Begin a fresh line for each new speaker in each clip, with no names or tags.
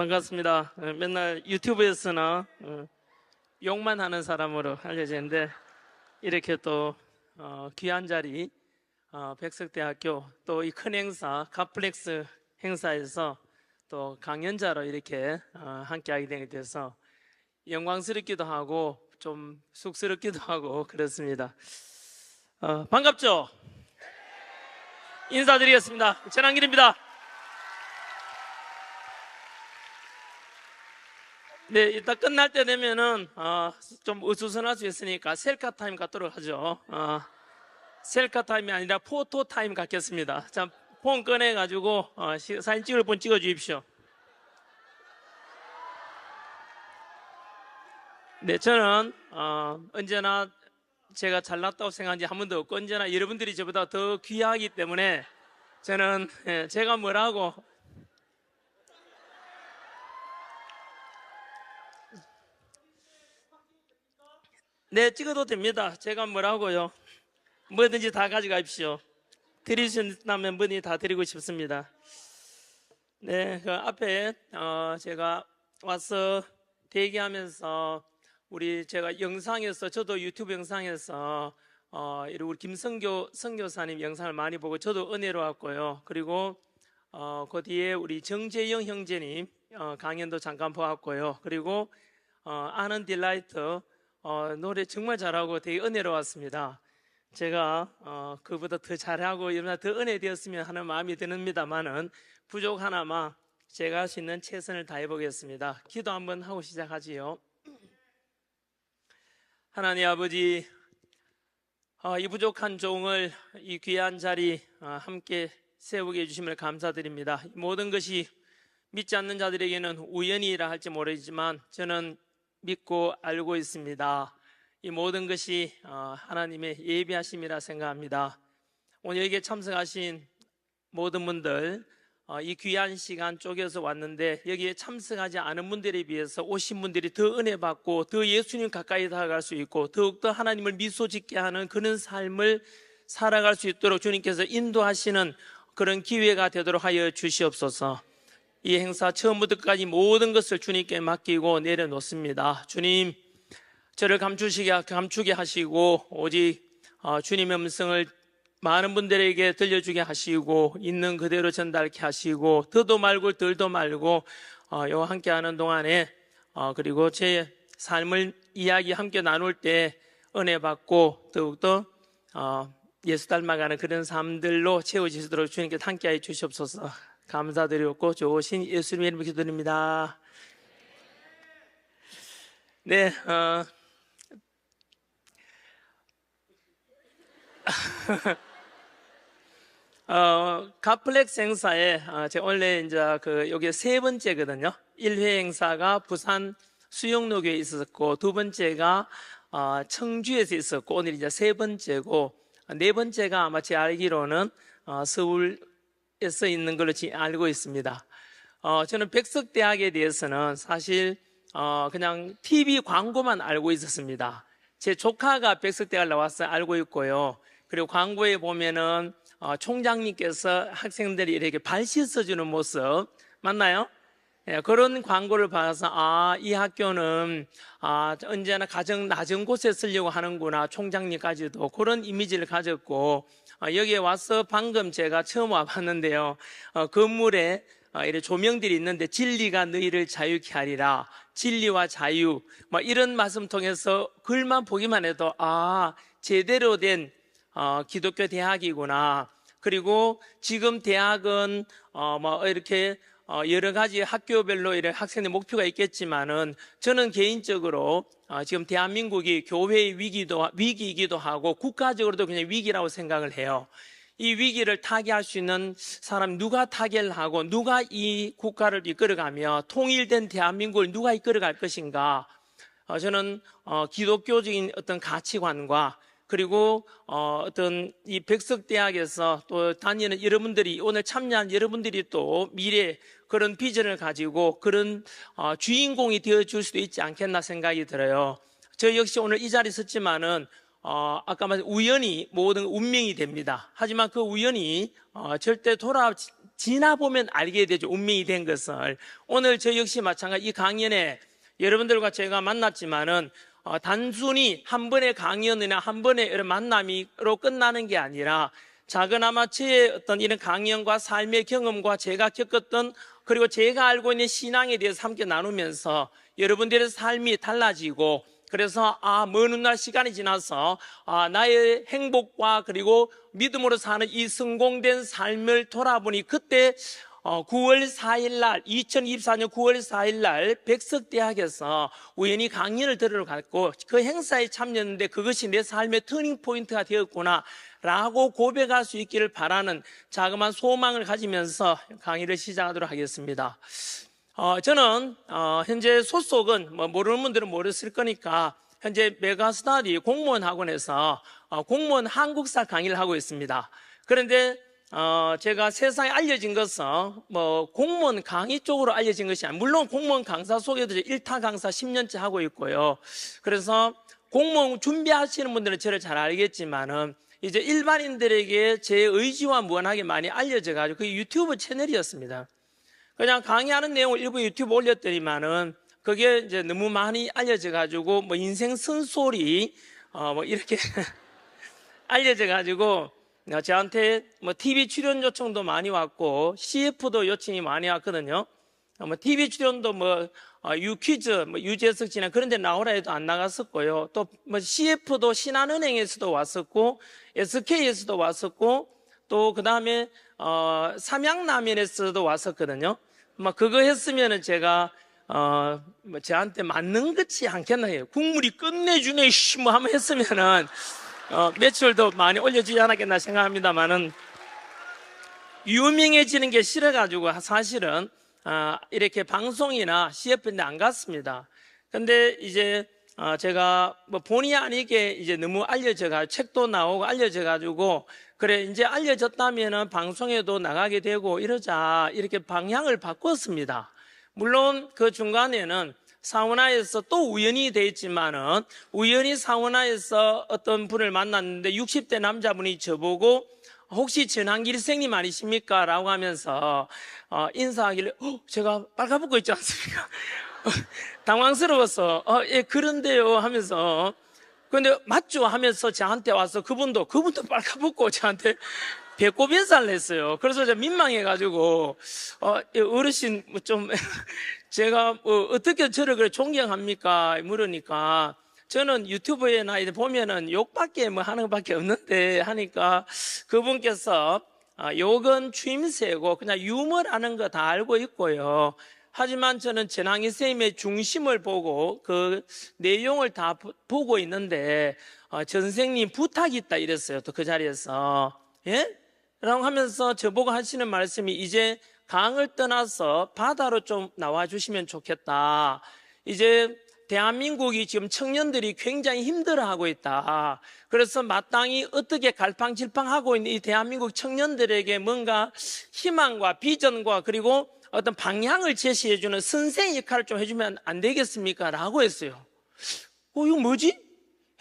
반갑습니다. 맨날 유튜브에서나 욕만 하는 사람으로 알려져 있는데 이렇게 또 귀한 자리 백석대학교 또 이 큰 행사 갓플렉스 행사에서 또 강연자로 이렇게 함께하게 되게 돼서 영광스럽기도 하고 좀 쑥스럽기도 하고 그렇습니다. 반갑죠? 인사드리겠습니다. 전한길입니다. 네, 이따 끝날 때 되면은 좀 어수선할 수 있으니까 셀카 타임 갖도록 하죠. 셀카 타임이 아니라 포토 타임 갖겠습니다. 자, 폰 꺼내가지고 사진 찍을 분 찍어 주십시오. 네, 저는 언제나 제가 잘났다고 생각한 지 한 번도 없고 언제나 여러분들이 저보다 더 귀하기 때문에 저는 제가 뭐라고 네, 찍어도 됩니다. 제가 뭐라고요? 뭐든지 다 가져가십시오. 드릴 수 있다면 뭐든지 다 드리고 싶습니다. 네, 그 앞에 제가 와서 대기하면서 제가 영상에서 저도 유튜브 영상에서 우리 김성교 선교사님 영상을 많이 보고 저도 은혜로웠고요. 그리고 그 뒤에 우리 정재영 형제님 강연도 잠깐 보았고요. 그리고 아는 딜라이트 노래 정말 잘하고 되게 은혜로웠습니다. 제가 그보다 더 잘하고 더 은혜 되었으면 하는 마음이 드는니다만은 부족 하나마 제가 할 수 있는 최선을 다해 보겠습니다. 기도 한번 하고 시작하지요. 하나님 아버지, 이 부족한 종을 이 귀한 자리 함께 세우게 해주심을 감사드립니다. 모든 것이 믿지 않는 자들에게는 우연이라 할지 모르지만 저는 믿고 알고 있습니다. 이 모든 것이 하나님의 예비하심이라 생각합니다. 오늘 여기에 참석하신 모든 분들 이 귀한 시간 쪼개서 왔는데 여기에 참석하지 않은 분들에 비해서 오신 분들이 더 은혜 받고 더 예수님 가까이 다가갈 수 있고 더욱더 하나님을 미소 짓게 하는 그런 삶을 살아갈 수 있도록 주님께서 인도하시는 그런 기회가 되도록 하여 주시옵소서. 이 행사 처음부터 끝까지 모든 것을 주님께 맡기고 내려놓습니다. 주님, 저를 감추게 하시고 오직 주님의 음성을 많은 분들에게 들려주게 하시고 있는 그대로 전달케 하시고 더도 말고 덜도 말고 요 함께하는 동안에 그리고 제 삶을 이야기 함께 나눌 때 은혜 받고 더욱더 예수 닮아가는 그런 삶들로 채워지도록 주님께 함께하여 주시옵소서. 감사드리고 좋으신 예수님의 이름으로 기도드립니다. 네, 갓플렉스 행사에 제가 원래 이제 여기 세 번째거든요. 1회 행사가 부산 수영로교에 있었고 두 번째가 청주에서 있었고 오늘 이제 세 번째고 네 번째가 아마 제 알기로는 서울에서 있는 걸로 알고 있습니다. 저는 백석대학에 대해서는 사실 그냥 TV 광고만 알고 있었습니다. 제 조카가 백석대학을 나와서 알고 있고요. 그리고 광고에 보면은 총장님께서 학생들이 이렇게 발 씻어주는 모습 맞나요? 예, 그런 광고를 봐서 이 학교는 언제나 가정 낮은 곳에 쓰려고 하는구나. 총장님까지도 그런 이미지를 가졌고 여기에 와서 방금 제가 처음 와봤는데요. 건물에 이런 조명들이 있는데 진리가 너희를 자유케 하리라. 진리와 자유 이런 말씀 통해서 글만 보기만 해도 제대로 된 기독교 대학이구나. 그리고 지금 대학은 이렇게 여러 가지 학교별로 이런 학생의 목표가 있겠지만은 저는 개인적으로 지금 대한민국이 교회의 위기이기도 하고 국가적으로도 그냥 위기라고 생각을 해요. 이 위기를 타개할 수 있는 사람 누가 타개를 하고 누가 이 국가를 이끌어가며 통일된 대한민국을 누가 이끌어갈 것인가? 저는 기독교적인 어떤 가치관과 그리고 어떤 이 백석대학에서 또 다니는 여러분들이 오늘 참여한 여러분들이 또 미래 그런 비전을 가지고 그런 주인공이 되어줄 수도 있지 않겠나 생각이 들어요. 저 역시 오늘 이 자리에 섰지만은 아까 말한 우연히 모든 운명이 됩니다. 하지만 그 우연이 절대 지나보면 알게 되죠. 운명이 된 것을. 오늘 저 역시 마찬가지 이 강연에 여러분들과 제가 만났지만은 단순히 한 번의 강연이나 한 번의 이런 만남으로 끝나는 게 아니라 작은아마 제 어떤 이런 강연과 삶의 경험과 제가 겪었던 그리고 제가 알고 있는 신앙에 대해서 함께 나누면서 여러분들의 삶이 달라지고 그래서 먼 훗날 시간이 지나서 나의 행복과 그리고 믿음으로 사는 이 성공된 삶을 돌아보니 그때 9월 4일 날 2024년 9월 4일 날 백석대학에서 우연히 강연을 들으러 갔고 그 행사에 참여했는데 그것이 내 삶의 터닝 포인트가 되었구나 라고 고백할 수 있기를 바라는 자그마한 소망을 가지면서 강의를 시작하도록 하겠습니다. 저는 현재 소속은 모르는 분들은 모르실 거니까 현재 메가스터디 공무원 학원에서 공무원 한국사 강의를 하고 있습니다. 그런데 제가 세상에 알려진 것은 공무원 강의 쪽으로 알려진 것이 아니라 물론 공무원 강사 속에도 1타 강사 10년째 하고 있고요. 그래서 공무원 준비하시는 분들은 저를 잘 알겠지만은 이제 일반인들에게 제 의지와 무관하게 많이 알려져 가지고 그 유튜브 채널이었습니다. 그냥 강의하는 내용을 일부 유튜브 올렸더니만은 그게 이제 너무 많이 알려져 가지고 인생 쓴소리 이렇게 알려져 가지고 저한테 TV 출연 요청도 많이 왔고 CF도 요청이 많이 왔거든요. TV 출연도 유퀴즈, 유재석 씨나 그런 데 나오라 해도 안 나갔었고요. 또 CF도 신한은행에서도 왔었고 SK에서도 왔었고 또 그 다음에 삼양라면에서도 왔었거든요. 그거 했으면은 제가 저한테 맞는 것이 않겠나 해요. 국물이 끝내주네 한번 했으면은 매출도 많이 올려주지 않았겠나 생각합니다만은 유명해지는 게 싫어가지고 사실은 이렇게 방송이나 CF인데 안 갔습니다. 근데 이제 제가 본의 아니게 이제 너무 알려져가지고 책도 나오고 알려져가지고 그래 이제 알려졌다면은 방송에도 나가게 되고 이러자 이렇게 방향을 바꿨습니다. 물론 그 중간에는 사우나에서 또 우연히 돼 있지만은 우연히 사우나에서 어떤 분을 만났는데 60대 남자분이 저보고 혹시 전한길 선생님 아니십니까? 라고 하면서 인사하길래 제가 빨가벗고 있지 않습니까? 당황스러워서 예 그런데요 하면서 근데 맞죠 하면서 저한테 와서 그분도 빨가벗고 저한테 배꼽 인사를 했어요. 그래서 제가 민망해가지고 어르신 좀 제가 어떻게 저를 그렇게 존경합니까? 물으니까 저는 유튜브에나 이제 보면은 욕밖에 하는 것밖에 없는데 하니까 그분께서 욕은 추임새고 그냥 유머라는 거 다 알고 있고요. 하지만 저는 전항희 선생님의 중심을 보고 그 내용을 다 보고 있는데 전 선생님 부탁이 있다 이랬어요. 또 그 자리에서 예? 라고 하면서 저보고 하시는 말씀이 이제 강을 떠나서 바다로 좀 나와주시면 좋겠다. 이제 대한민국이 지금 청년들이 굉장히 힘들어하고 있다. 그래서 마땅히 어떻게 갈팡질팡하고 있는 이 대한민국 청년들에게 뭔가 희망과 비전과 그리고 어떤 방향을 제시해주는 선생 역할을 좀 해주면 안 되겠습니까? 라고 했어요. 이거 뭐지?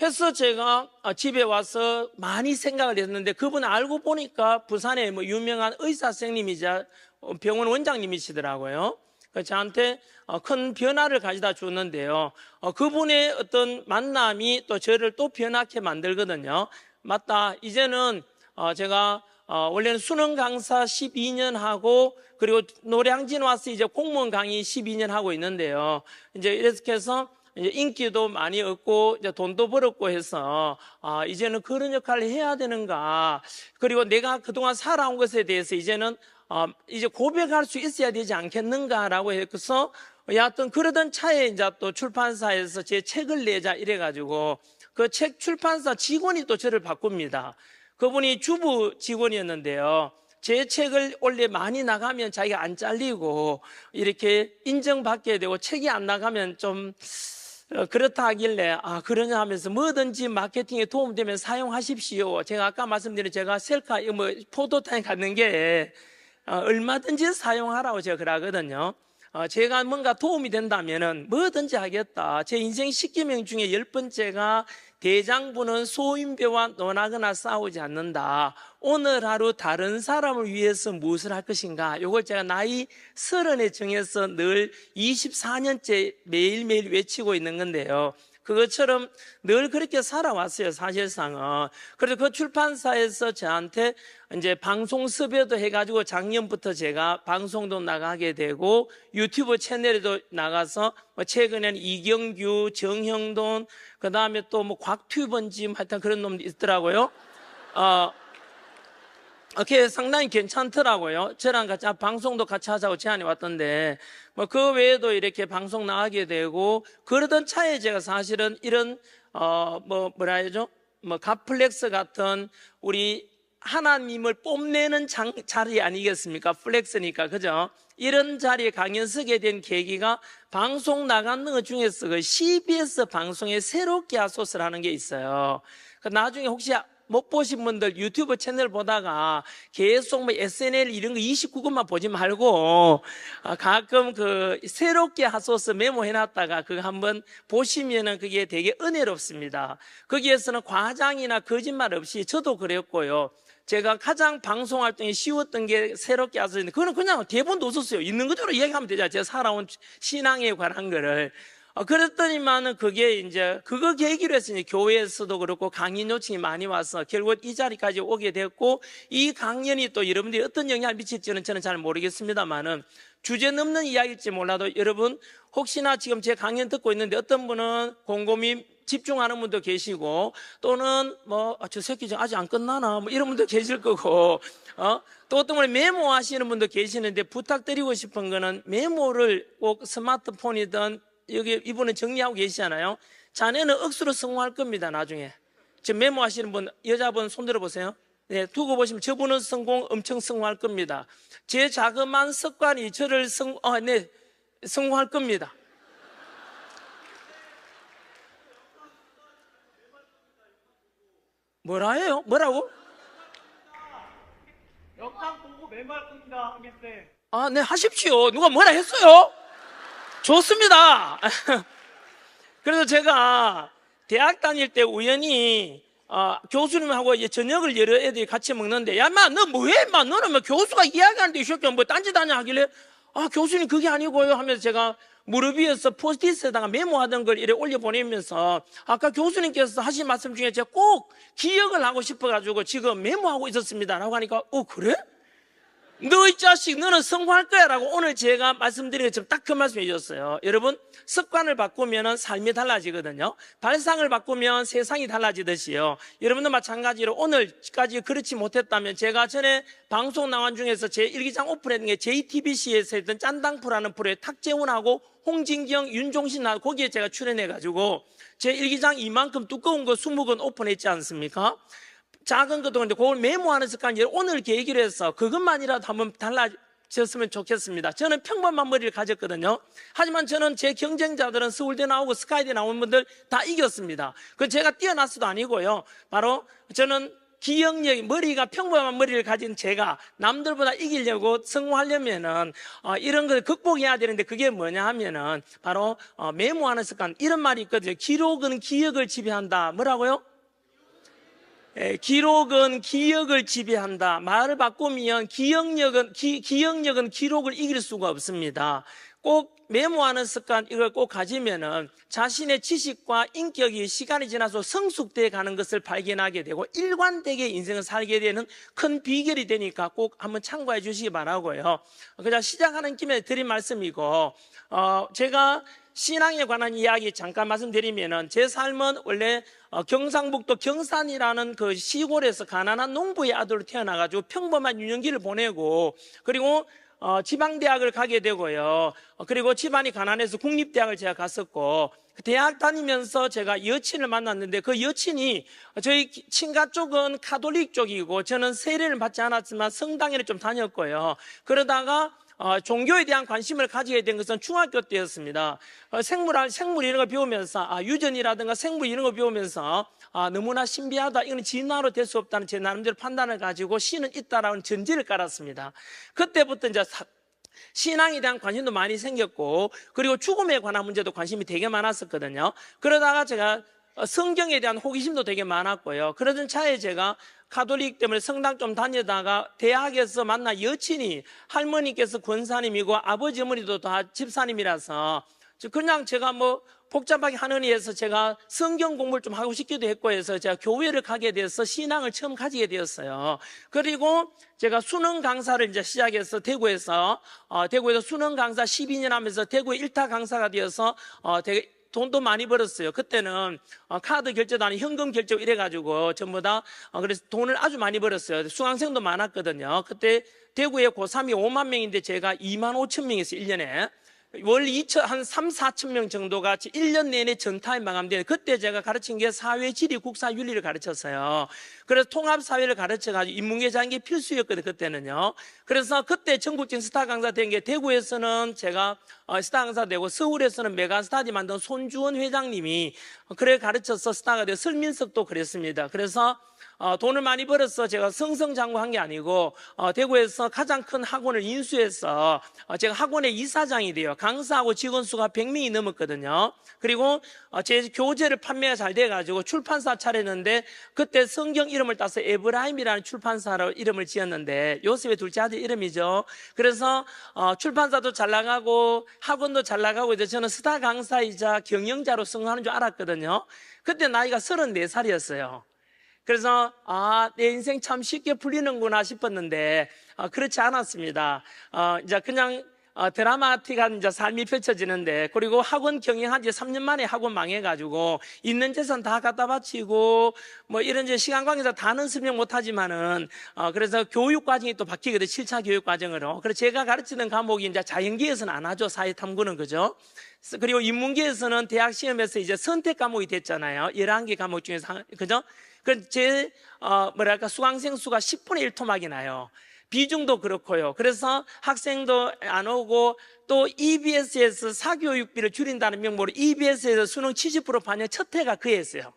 해서 제가 집에 와서 많이 생각을 했는데 그분 알고 보니까 부산에 유명한 의사 선생님이자 병원 원장님이시더라고요. 저한테 큰 변화를 가져다 줬는데요. 그분의 어떤 만남이 또 저를 또 변하게 만들거든요. 맞다. 이제는 제가 원래는 수능 강사 12년 하고 그리고 노량진 와서 이제 공무원 강의 12년 하고 있는데요. 이제 이렇게 해서 이제 인기도 많이 얻고 이제 돈도 벌었고 해서 이제는 그런 역할을 해야 되는가. 그리고 내가 그동안 살아온 것에 대해서 이제는 이제 고백할 수 있어야 되지 않겠는가라고 해서 여하튼 그러던 차에 이제 또 출판사에서 제 책을 내자 이래가지고 그 책 출판사 직원이 또 저를 바꿉니다. 그분이 주부 직원이었는데요. 제 책을 원래 많이 나가면 자기가 안 잘리고 이렇게 인정받게 되고 책이 안 나가면 좀 그렇다 하길래 그러냐 하면서 뭐든지 마케팅에 도움되면 사용하십시오. 제가 아까 말씀드린 제가 셀카 포토타임 갖는 게 얼마든지 사용하라고 제가 그러거든요. 제가 뭔가 도움이 된다면은 뭐든지 하겠다. 제 인생 10계명 중에 10번째가 대장부는 소인배와 논하거나 싸우지 않는다. 오늘 하루 다른 사람을 위해서 무엇을 할 것인가? 이걸 제가 나이 30에 정해서 늘 24년째 매일매일 외치고 있는 건데요. 그것처럼 늘 그렇게 살아왔어요, 사실상은. 그래서 그 출판사에서 저한테 이제 방송 섭외도 해가지고 작년부터 제가 방송도 나가게 되고 유튜브 채널에도 나가서 최근에는 이경규, 정형돈, 그 다음에 또 뭐 곽튜버인지 하여튼 그런 놈도 있더라고요. 그게 상당히 괜찮더라고요. 저랑 같이 방송도 같이 하자고 제안이 왔던데, 뭐 그 외에도 이렇게 방송 나가게 되고, 그러던 차에 제가 사실은 이런, 뭐라 해야죠? 갓플렉스 같은 우리 하나님을 뽐내는 자리 아니겠습니까? 플렉스니까, 그죠? 이런 자리에 강연 서게 된 계기가 방송 나가는 것 중에서 그 CBS 방송에 새롭게 하소서라는 게 있어요. 나중에 혹시 못 보신 분들 유튜브 채널 보다가 계속 뭐 SNL 이런 거 29분만 보지 말고 가끔 그 새롭게 하소서 메모해놨다가 그거 한번 보시면은 그게 되게 은혜롭습니다. 거기에서는 과장이나 거짓말 없이 저도 그랬고요. 제가 가장 방송 활동이 쉬웠던 게 새롭게 하소서인데 그거는 그냥 대본도 없었어요. 있는 그대로 얘기하면 되죠. 제가 살아온 신앙에 관한 거를. 그랬더니만은 그게 이제 그거 계기로 해서 이제 교회에서도 그렇고 강연 요청이 많이 와서 결국 이 자리까지 오게 됐고, 이 강연이 또 여러분들이 어떤 영향을 미칠지는 저는 잘 모르겠습니다만은 주제 넘는 이야기일지 몰라도 여러분 혹시나 지금 제 강연 듣고 있는데 어떤 분은 곰곰이 집중하는 분도 계시고 또는 저 새끼 아직 안 끝나나 뭐 이런 분도 계실 거고 또 어떤 분은 메모하시는 분도 계시는데 부탁드리고 싶은 거는 메모를 꼭 스마트폰이든 여기 이분은 정리하고 계시잖아요. 자네는 억수로 성공할 겁니다. 나중에 지금 메모하시는 분 여자분 손 들어보세요. 네, 두고 보시면 저분은 엄청 성공할 겁니다. 제 자그마한 습관이 저를 성공할 겁니다. 뭐라 해요? 뭐라고?
영상 보고 메모할 겁니다, 하겠대.
네, 하십시오. 누가 뭐라 했어요? 좋습니다. 그래서 제가 대학 다닐 때 우연히 교수님하고 이제 저녁을 여러 애들이 같이 먹는데, 야, 마, 너 뭐해? 마, 너는 뭐 교수가 이야기하는데 이 새끼야 뭐 딴짓하냐 하길래, 교수님 그게 아니고요 하면서 제가 무릎 위에서 포스트잇에다가 메모하던 걸 이렇게 올려보내면서 아까 교수님께서 하신 말씀 중에 제가 꼭 기억을 하고 싶어가지고 지금 메모하고 있었습니다 라고 하니까 그래? 너 이 자식 너는 성공할 거야 라고 오늘 제가 말씀드린 것처럼 딱 그 말씀해 주셨어요. 여러분 습관을 바꾸면 삶이 달라지거든요. 발상을 바꾸면 세상이 달라지듯이요. 여러분도 마찬가지로 오늘까지 그렇지 못했다면 제가 전에 방송 나온 중에서 제 일기장 오픈했던 게 JTBC에서 했던 짠당프라는 프로에 탁재훈하고 홍진경, 윤종신 나고 거기에 제가 출연해가지고 제 일기장 이만큼 두꺼운 거 20권 오픈했지 않습니까? 작은 것도 근데 그걸 메모하는 습관이 오늘 계기로 해서 그것만이라도 한번 달라졌으면 좋겠습니다. 저는 평범한 머리를 가졌거든요. 하지만 저는 제 경쟁자들은 서울대 나오고 스카이대 나온 분들 다 이겼습니다. 그 제가 뛰어났어도 아니고요. 바로 저는 기억력이 머리가 평범한 머리를 가진 제가 남들보다 이기려고 성공하려면은 이런 걸 극복해야 되는데 그게 뭐냐 하면은 바로 메모하는 습관. 이런 말이 있거든요. 기록은 기억을 지배한다. 뭐라고요? 기록은 기억을 지배한다. 말을 바꾸면 기억력은 기록을 이길 수가 없습니다. 꼭 메모하는 습관 이걸 꼭 가지면은 자신의 지식과 인격이 시간이 지나서 성숙돼 가는 것을 발견하게 되고 일관되게 인생을 살게 되는 큰 비결이 되니까 꼭 한번 참고해 주시기 바라고요. 그냥 시작하는 김에 드린 말씀이고 제가 신앙에 관한 이야기 잠깐 말씀드리면은 제 삶은 원래 경상북도 경산이라는 그 시골에서 가난한 농부의 아들로 태어나가지고 평범한 유년기를 보내고 그리고 지방대학을 가게 되고요. 그리고 집안이 가난해서 국립대학을 제가 갔었고 대학 다니면서 제가 여친을 만났는데 그 여친이 저희 친가 쪽은 가톨릭 쪽이고 저는 세례를 받지 않았지만 성당에는 좀 다녔고요. 그러다가 종교에 대한 관심을 가지게 된 것은 중학교 때였습니다. 생물 이런 걸 배우면서 유전이라든가 생물 이런 걸 배우면서 너무나 신비하다. 이건 진화로 될 수 없다는 제 나름대로 판단을 가지고 신은 있다라는 전제를 깔았습니다. 그때부터 이제 신앙에 대한 관심도 많이 생겼고 그리고 죽음에 관한 문제도 관심이 되게 많았었거든요. 그러다가 제가 성경에 대한 호기심도 되게 많았고요. 그러던 차에 제가 가톨릭 때문에 성당 좀 다니다가 대학에서 만난 여친이 할머니께서 권사님이고 아버지 어머니도 다 집사님이라서 그냥 제가 뭐 복잡하게 하느니 해서 제가 성경 공부를 좀 하고 싶기도 했고 해서 제가 교회를 가게 돼서 신앙을 처음 가지게 되었어요. 그리고 제가 수능 강사를 이제 시작해서 대구에서 수능 강사 12년 하면서 대구의 1타 강사가 되어서 되게 돈도 많이 벌었어요. 그때는 카드 결제도 아니고 현금 결제 이래가지고 전부 다 그래서 돈을 아주 많이 벌었어요. 수강생도 많았거든요. 그때 대구에 고3이 5만 명인데 제가 2만 5천 명이었어요. 1년에. 월 한 3, 4천 명 정도가 1년 내내 전타임 마감되는 그때 제가 가르친 게 사회, 지리, 국사, 윤리를 가르쳤어요. 그래서 통합사회를 가르쳐가지고 인문계 장기 필수였거든요. 그때는요. 그래서 그때 전국적인 스타 강사 된 게 대구에서는 제가 스타 강사 되고 서울에서는 메가스타디 만든 손주원 회장님이 그래 가르쳐서 스타가 되고 설민석도 그랬습니다. 그래서 돈을 많이 벌어서 제가 승승장구한 게 아니고 대구에서 가장 큰 학원을 인수해서 제가 학원의 이사장이 돼요. 강사하고 직원 수가 100명이 넘었거든요. 그리고 제 교재를 판매가 잘 돼가지고 출판사 차렸는데 그때 성경 이름을 따서 에브라임이라는 출판사로 이름을 지었는데 요셉의 둘째 아들 이름이죠. 그래서 출판사도 잘 나가고 학원도 잘 나가고 이제 저는 스타 강사이자 경영자로 성공하는 줄 알았거든요. 그때 나이가 34살이었어요. 그래서 내 인생 참 쉽게 풀리는구나 싶었는데 그렇지 않았습니다. 이제 그냥 드라마틱한 이제 삶이 펼쳐지는데 그리고 학원 경영한 지 3년 만에 학원 망해가지고 있는 재산 다 갖다 바치고 뭐 이런 이제 시간 관계상 다는 설명 못하지만은 그래서 교육 과정이 또 바뀌거든요. 7차 교육 과정으로. 그래서 제가 가르치는 과목이 이제 자연계에서는 안 하죠. 사회탐구는 그죠? 그리고 인문계에서는 대학 시험에서 이제 선택 과목이 됐잖아요. 11개 과목 중에서 그죠? 제 수강생 수가 10분의 1 토막이 나요. 비중도 그렇고요. 그래서 학생도 안 오고 또 EBS에서 사교육비를 줄인다는 명목으로 EBS에서 수능 70% 반영 첫 해가 그 해였어요.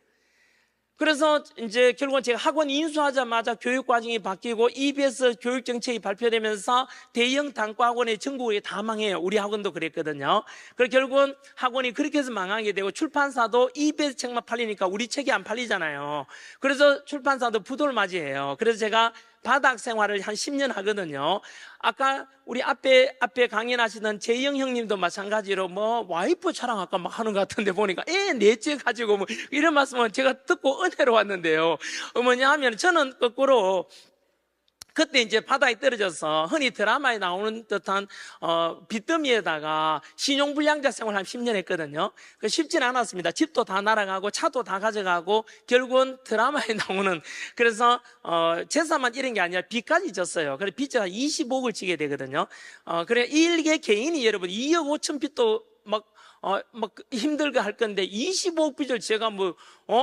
그래서 이제 결국은 제가 학원 인수하자마자 교육 과정이 바뀌고 EBS 교육 정책이 발표되면서 대형 단과학원의 전국에 다 망해요. 우리 학원도 그랬거든요. 그래서 결국은 학원이 그렇게 해서 망하게 되고 출판사도 EBS 책만 팔리니까 우리 책이 안 팔리잖아요. 그래서 출판사도 부도를 맞이해요. 그래서 제가 바닥 생활을 한 10년 하거든요. 아까 우리 앞에 강연하시던 재영 형님도 마찬가지로 뭐 와이프 자랑 아까 막 하는 것 같은데 보니까 애 넷째 가지고 뭐 이런 말씀을 제가 듣고 은혜로 왔는데요. 뭐냐 하면 저는 거꾸로 그때 이제 바다에 떨어져서 흔히 드라마에 나오는 듯한 빚더미에다가 신용불량자 생활 한 10년 했거든요. 쉽진 않았습니다. 집도 다 날아가고 차도 다 가져가고 결국은 드라마에 나오는 그래서 재산만 이런 게 아니라 빚까지 졌어요. 그래서 빚을 한 25억을 지게 되거든요. 그래 일개 개인이 여러분 2억 5천 빚도 막 힘들게 할 건데 25억 빚을 제가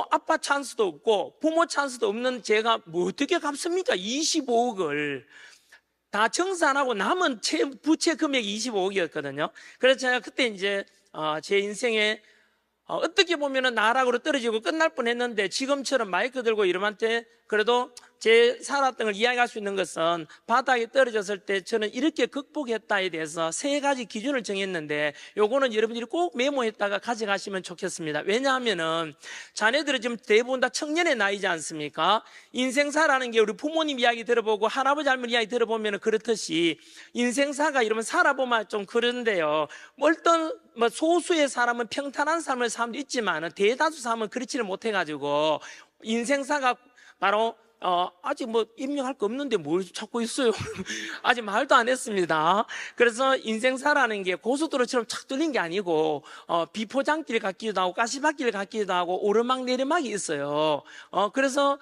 아빠 찬스도 없고 부모 찬스도 없는 제가 어떻게 갚습니까? 25억을 다 정산하고 남은 부채 금액이 25억이었거든요. 그래서 제가 그때 이제 제 인생에 어떻게 보면은 나락으로 떨어지고 끝날 뻔했는데 지금처럼 마이크 들고 이러면 때 그래도 제 살았던 걸 이야기할 수 있는 것은 바닥에 떨어졌을 때 저는 이렇게 극복했다에 대해서 3가지 기준을 정했는데 요거는 여러분들이 꼭 메모했다가 가져가시면 좋겠습니다. 왜냐하면은 자녀들은 지금 대부분 다 청년의 나이지 않습니까? 인생사라는 게 우리 부모님 이야기 들어보고 할아버지 할머니 이야기 들어보면 그렇듯이 인생사가 이러면 살아보면 좀 그런데요. 어떤 소수의 사람은 평탄한 삶을 사람도 있지만 대다수 사람은 그렇지를 못해가지고 인생사가 바로 아직 입력할 거 없는데 뭘 찾고 있어요. 아직 말도 안 했습니다. 그래서 인생사라는 게 고속도로처럼 착 뚫린 게 아니고 비포장길 같기도 하고 가시밭길 같기도 하고 오르막 내리막이 있어요. 그래서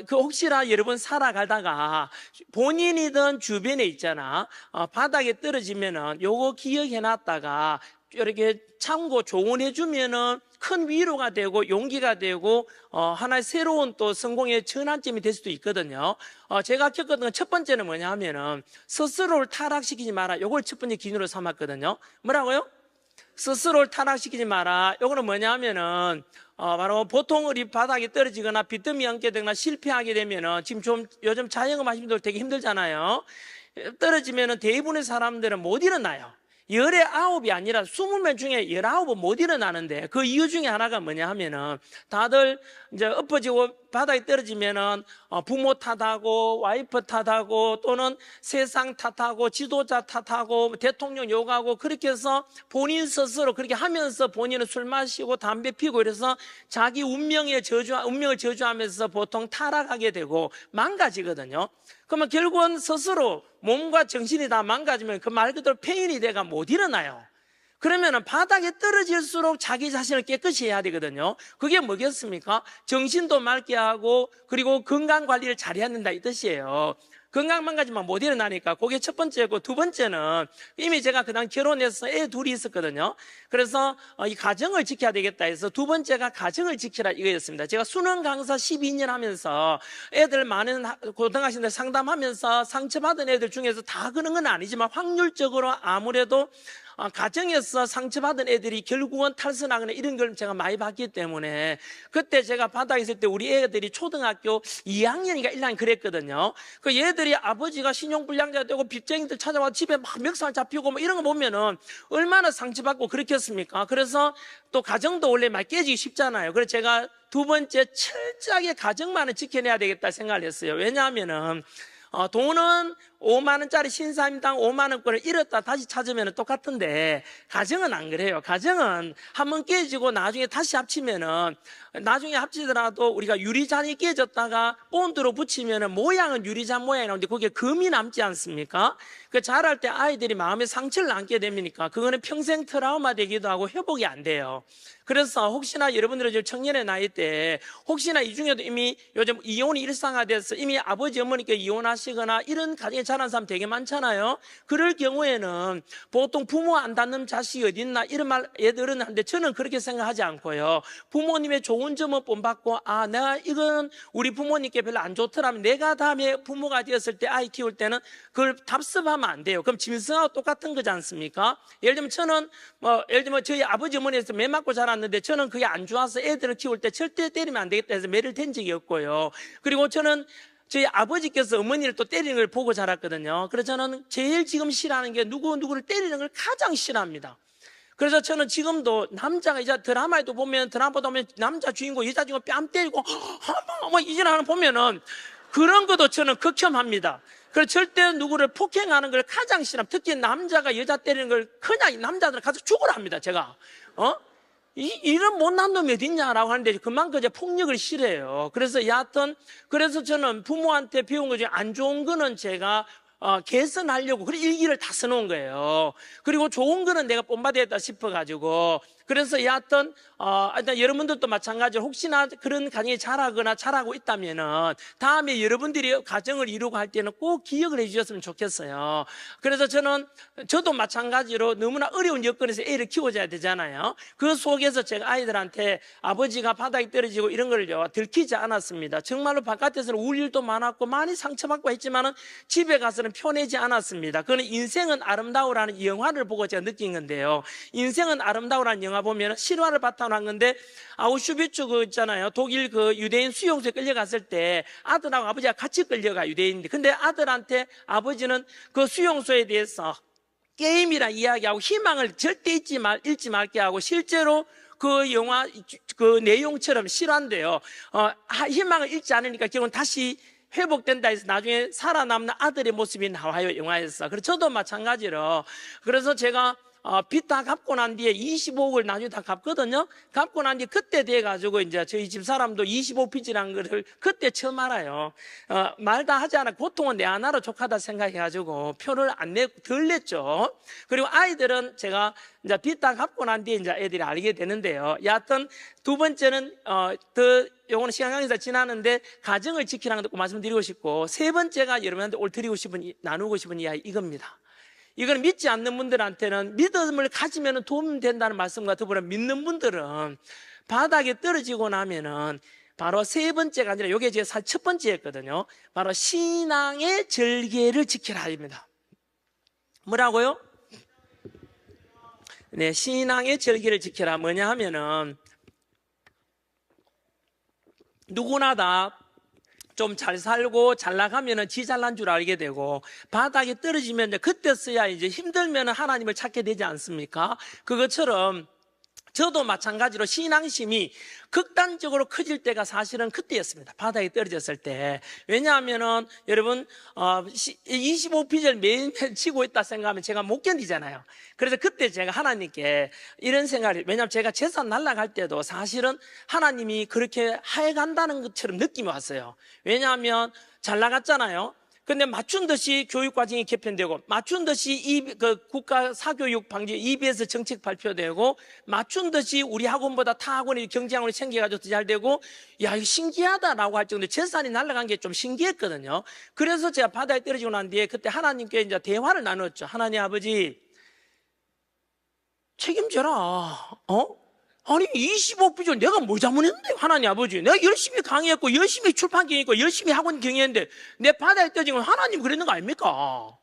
혹시나 여러분 살아가다가 본인이든 주변에 있잖아 바닥에 떨어지면은 요거 기억해놨다가 이렇게 참고 조언해주면은 큰 위로가 되고 용기가 되고 하나의 새로운 또 성공의 전환점이 될 수도 있거든요. 제가 겪었던 첫 번째는 뭐냐 하면은 스스로를 타락시키지 마라. 요걸 첫 번째 기준으로 삼았거든요. 뭐라고요? 스스로를 타락시키지 마라. 요거는 뭐냐 하면은 바로 보통 우리 바닥에 떨어지거나 빚더미 얹게 되거나 실패하게 되면은 지금 요즘 자영업 하시는 분들 되게 힘들잖아요. 떨어지면은 대부분의 사람들은 못 일어나요. 열의 9이 아니라 20명 중에 19은 못 일어나는데 그 이유 중에 하나가 뭐냐 하면은 다들 이제 엎어지고 바닥에 떨어지면은 부모 탓하고 와이프 탓하고 또는 세상 탓하고 지도자 탓하고 대통령 욕하고 그렇게 해서 본인 스스로 그렇게 하면서 본인은 술 마시고 담배 피고 이래서 자기 운명을 저주하면서 보통 타락하게 되고 망가지거든요. 그러면 결국은 스스로 몸과 정신이 다 망가지면 그 말 그대로 폐인이 돼가 못 일어나요. 그러면은 바닥에 떨어질수록 자기 자신을 깨끗이 해야 되거든요. 그게 뭐겠습니까? 정신도 맑게 하고 그리고 건강 관리를 잘해야 된다 이 뜻이에요. 건강 망가지면 못 일어나니까 그게 첫 번째고, 두 번째는 이미 제가 그다음 결혼해서 애 둘이 있었거든요. 그래서 이 가정을 지켜야 되겠다 해서 두 번째가 가정을 지키라 이거였습니다. 제가 수능 강사 12년 하면서 애들 많은 고등학생들 상담하면서 상처받은 애들 중에서 다 그런 건 아니지만 확률적으로 아무래도 가정에서 상처받은 애들이 결국은 탈선하거나 이런 걸 제가 많이 봤기 때문에 그때 제가 바닥에 있을 때 우리 애들이 초등학교 2학년인가 1학년 그랬거든요. 그 얘들이 아버지가 신용불량자가 되고 빚쟁이들 찾아와 집에 막 멱살 잡히고 뭐 이런 거 보면은 얼마나 상처받고 그렇겠습니까? 그래서 또 가정도 원래 많이 깨지기 쉽잖아요. 그래서 제가 두 번째 철저하게 가정만을 지켜내야 되겠다 생각을 했어요. 왜냐하면은 돈은 5만 원짜리 신사임당 5만 원권을 잃었다 다시 찾으면 똑같은데 가정은 안 그래요. 가정은 한번 깨지고 나중에 다시 합치면은 나중에 합치더라도 우리가 유리잔이 깨졌다가 본드로 붙이면은 모양은 유리잔 모양이 나오는데 거기에 금이 남지 않습니까? 그 자랄 때 아이들이 마음에 상처를 안게 됩니까? 그거는 평생 트라우마 되기도 하고 회복이 안 돼요. 그래서 혹시나 여러분들은 지금 청년의 나이 때 혹시나 이 중에도 이미 요즘 이혼이 일상화돼서 이미 아버지 어머니께 이혼하시거나 이런 가정에 자란 사람 되게 많잖아요. 그럴 경우에는 보통 부모 안 닮는 자식이 어디 있나 이런 말 애들은 하는데 저는 그렇게 생각하지 않고요. 부모님의 좋은 점을 본받고 내가 이건 우리 부모님께 별로 안 좋더라면 내가 다음에 부모가 되었을 때 아이 키울 때는 그걸 답습하면 안 돼요. 그럼 짐승하고 똑같은 거지 않습니까? 예를 들면 저는 예를 들면 저희 아버지 어머니에서 매 맞고 자랐는데 저는 그게 안 좋아서 애들을 키울 때 절대 때리면 안 되겠다 해서 매를 댄 적이 없고요. 그리고 저는 저희 아버지께서 어머니를 또 때리는 걸 보고 자랐거든요. 그래서 저는 제일 지금 싫어하는 게 누구를 때리는 걸 가장 싫어합니다. 그래서 저는 지금도 남자가 이제 드라마에도 보면 남자 주인공 여자 주인공 뺨 때리고 뭐 이질하는 보면은 그런 것도 저는 극혐합니다. 그래서 절대 누구를 폭행하는 걸 가장 싫어합니다. 특히 남자가 여자 때리는 걸 그냥 남자들은 가서 죽으라 합니다. 제가 이런 못난 놈이 어딨냐라고 하는데 그만큼 이제 폭력을 싫어해요. 그래서 여하튼 그래서 저는 부모한테 배운 거 중에 안 좋은 거는 제가 개선하려고 그래 일기를 다 써놓은 거예요. 그리고 좋은 거는 내가 본받아야겠다 싶어가지고 그래서 여하튼 일단 여러분들도 마찬가지로 혹시나 그런 가정이 잘하고 있다면은 다음에 여러분들이 가정을 이루고 할 때는 꼭 기억을 해주셨으면 좋겠어요. 그래서 저도 마찬가지로 너무나 어려운 여건에서 애를 키워줘야 되잖아요. 그 속에서 제가 아이들한테 아버지가 바닥에 떨어지고 이런 걸 들키지 않았습니다. 정말로 바깥에서는 울 일도 많았고 많이 상처받고 했지만은 집에 가서는 편하지 않았습니다. 그건 인생은 아름다우라는 영화를 보고 제가 느낀 건데요. 인생은 아름다우라는 영화 보면 실화를 바탕으로 한 건데 아우슈비츠 그 있잖아요. 독일 그 유대인 수용소에 끌려갔을 때 아들하고 아버지가 같이 끌려가 유대인인데 근데 아들한테 아버지는 그 수용소에 대해서 게임이라 이야기하고 희망을 절대 잃지 말게 하고 실제로 그 영화 그 내용처럼 실화인데요. 희망을 잃지 않으니까 결국은 다시 회복된다 해서 나중에 살아남는 아들의 모습이 나와요 영화에서. 그래서 저도 마찬가지로 그래서 제가 빚 다 갚고 난 뒤에 25억을 나중에 다 갚거든요. 갚고 난 뒤에 그때 돼가지고 이제 저희 집 사람도 25빚이라는 거를 그때 처음 알아요. 말 다 하지 않아 고통은 내 하나로 족하다 생각해가지고 표를 안 내고 덜 냈죠. 그리고 아이들은 제가 이제 빚 다 갚고 난 뒤에 이제 애들이 알게 되는데요. 여하튼 두 번째는 요거는 시간 강의에서 지나는데 가정을 지키라는 거 말씀드리고 싶고 세 번째가 여러분한테 나누고 싶은 이야기 이겁니다. 이건 믿지 않는 분들한테는 믿음을 가지면 도움 된다는 말씀과 더불어 믿는 분들은 바닥에 떨어지고 나면은 바로 세 번째가 아니라 이게 제 첫 번째였거든요. 바로 신앙의 절개를 지키라입니다. 뭐라고요? 네, 신앙의 절개를 지켜라. 뭐냐 하면은 누구나 다 좀 잘 살고 잘 나가면은 지 잘난 줄 알게 되고, 바닥에 떨어지면 이제 그때서야 이제 힘들면은 하나님을 찾게 되지 않습니까? 그것처럼 저도 마찬가지로 신앙심이 극단적으로 커질 때가 사실은 그때였습니다. 바닥에 떨어졌을 때. 왜냐하면은 여러분 25피절 매일매일 치고 있다 생각하면 제가 못 견디잖아요. 그래서 그때 제가 하나님께 이런 생각을, 왜냐하면 제가 재산 날라갈 때도 사실은 하나님이 그렇게 하여간다는 것처럼 느낌이 왔어요. 왜냐하면 잘 나갔잖아요. 근데 맞춘 듯이 교육 과정이 개편되고, 맞춘 듯이 국가 사교육 방지 EBS 정책 발표되고, 맞춘 듯이 우리 학원보다 타 학원이 경쟁학원이 생겨가지고 더 잘 되고, 야, 이거 신기하다라고 할 정도로 재산이 날아간 게 좀 신기했거든요. 그래서 제가 바다에 떨어지고 난 뒤에 그때 하나님께 이제 대화를 나눴죠. 하나님 아버지, 책임져라. 아니 25비전 내가 뭐 잘못했는데 하나님 아버지, 내가 열심히 강의했고 열심히 출판 경영했고 열심히 학원 경영했는데 내 바다에 떨어진 건 하나님 그랬는 거 아닙니까?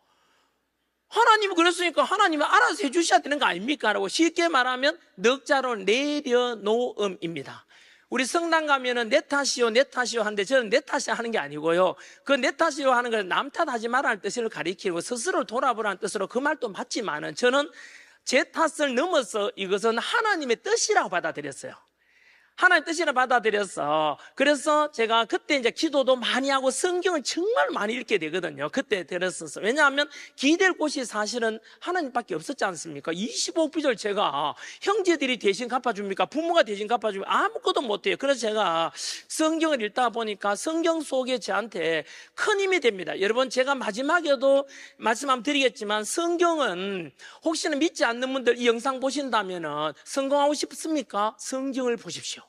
하나님이 그랬으니까 하나님이 알아서 해주셔야 되는 거 아닙니까? 라고 쉽게 말하면 넉자로 내려놓음입니다. 우리 성당 가면은 내 탓이요 내 탓이요 하는데, 저는 내 탓이 하는 게 아니고요, 그 내 탓이요 하는 건 남 탓하지 말라는 뜻을 가리키고 스스로 돌아보라는 뜻으로 그 말도 맞지만은, 저는 제 탓을 넘어서 이것은 하나님의 뜻이라고 받아들였어요. 하나님의 뜻이라고 받아들여서, 그래서 제가 그때 이제 기도도 많이 하고 성경을 정말 많이 읽게 되거든요. 그때 들었어서. 왜냐하면 기댈 곳이 사실은 하나님밖에 없었지 않습니까? 25비절 제가 형제들이 대신 갚아줍니까? 부모가 대신 갚아줍니까? 아무것도 못해요. 그래서 제가 성경을 읽다 보니까 성경 속에 저한테 큰 힘이 됩니다. 여러분, 제가 마지막에도 말씀 한번 드리겠지만, 성경은 혹시나 믿지 않는 분들 이 영상 보신다면은 성공하고 싶습니까? 성경을 보십시오.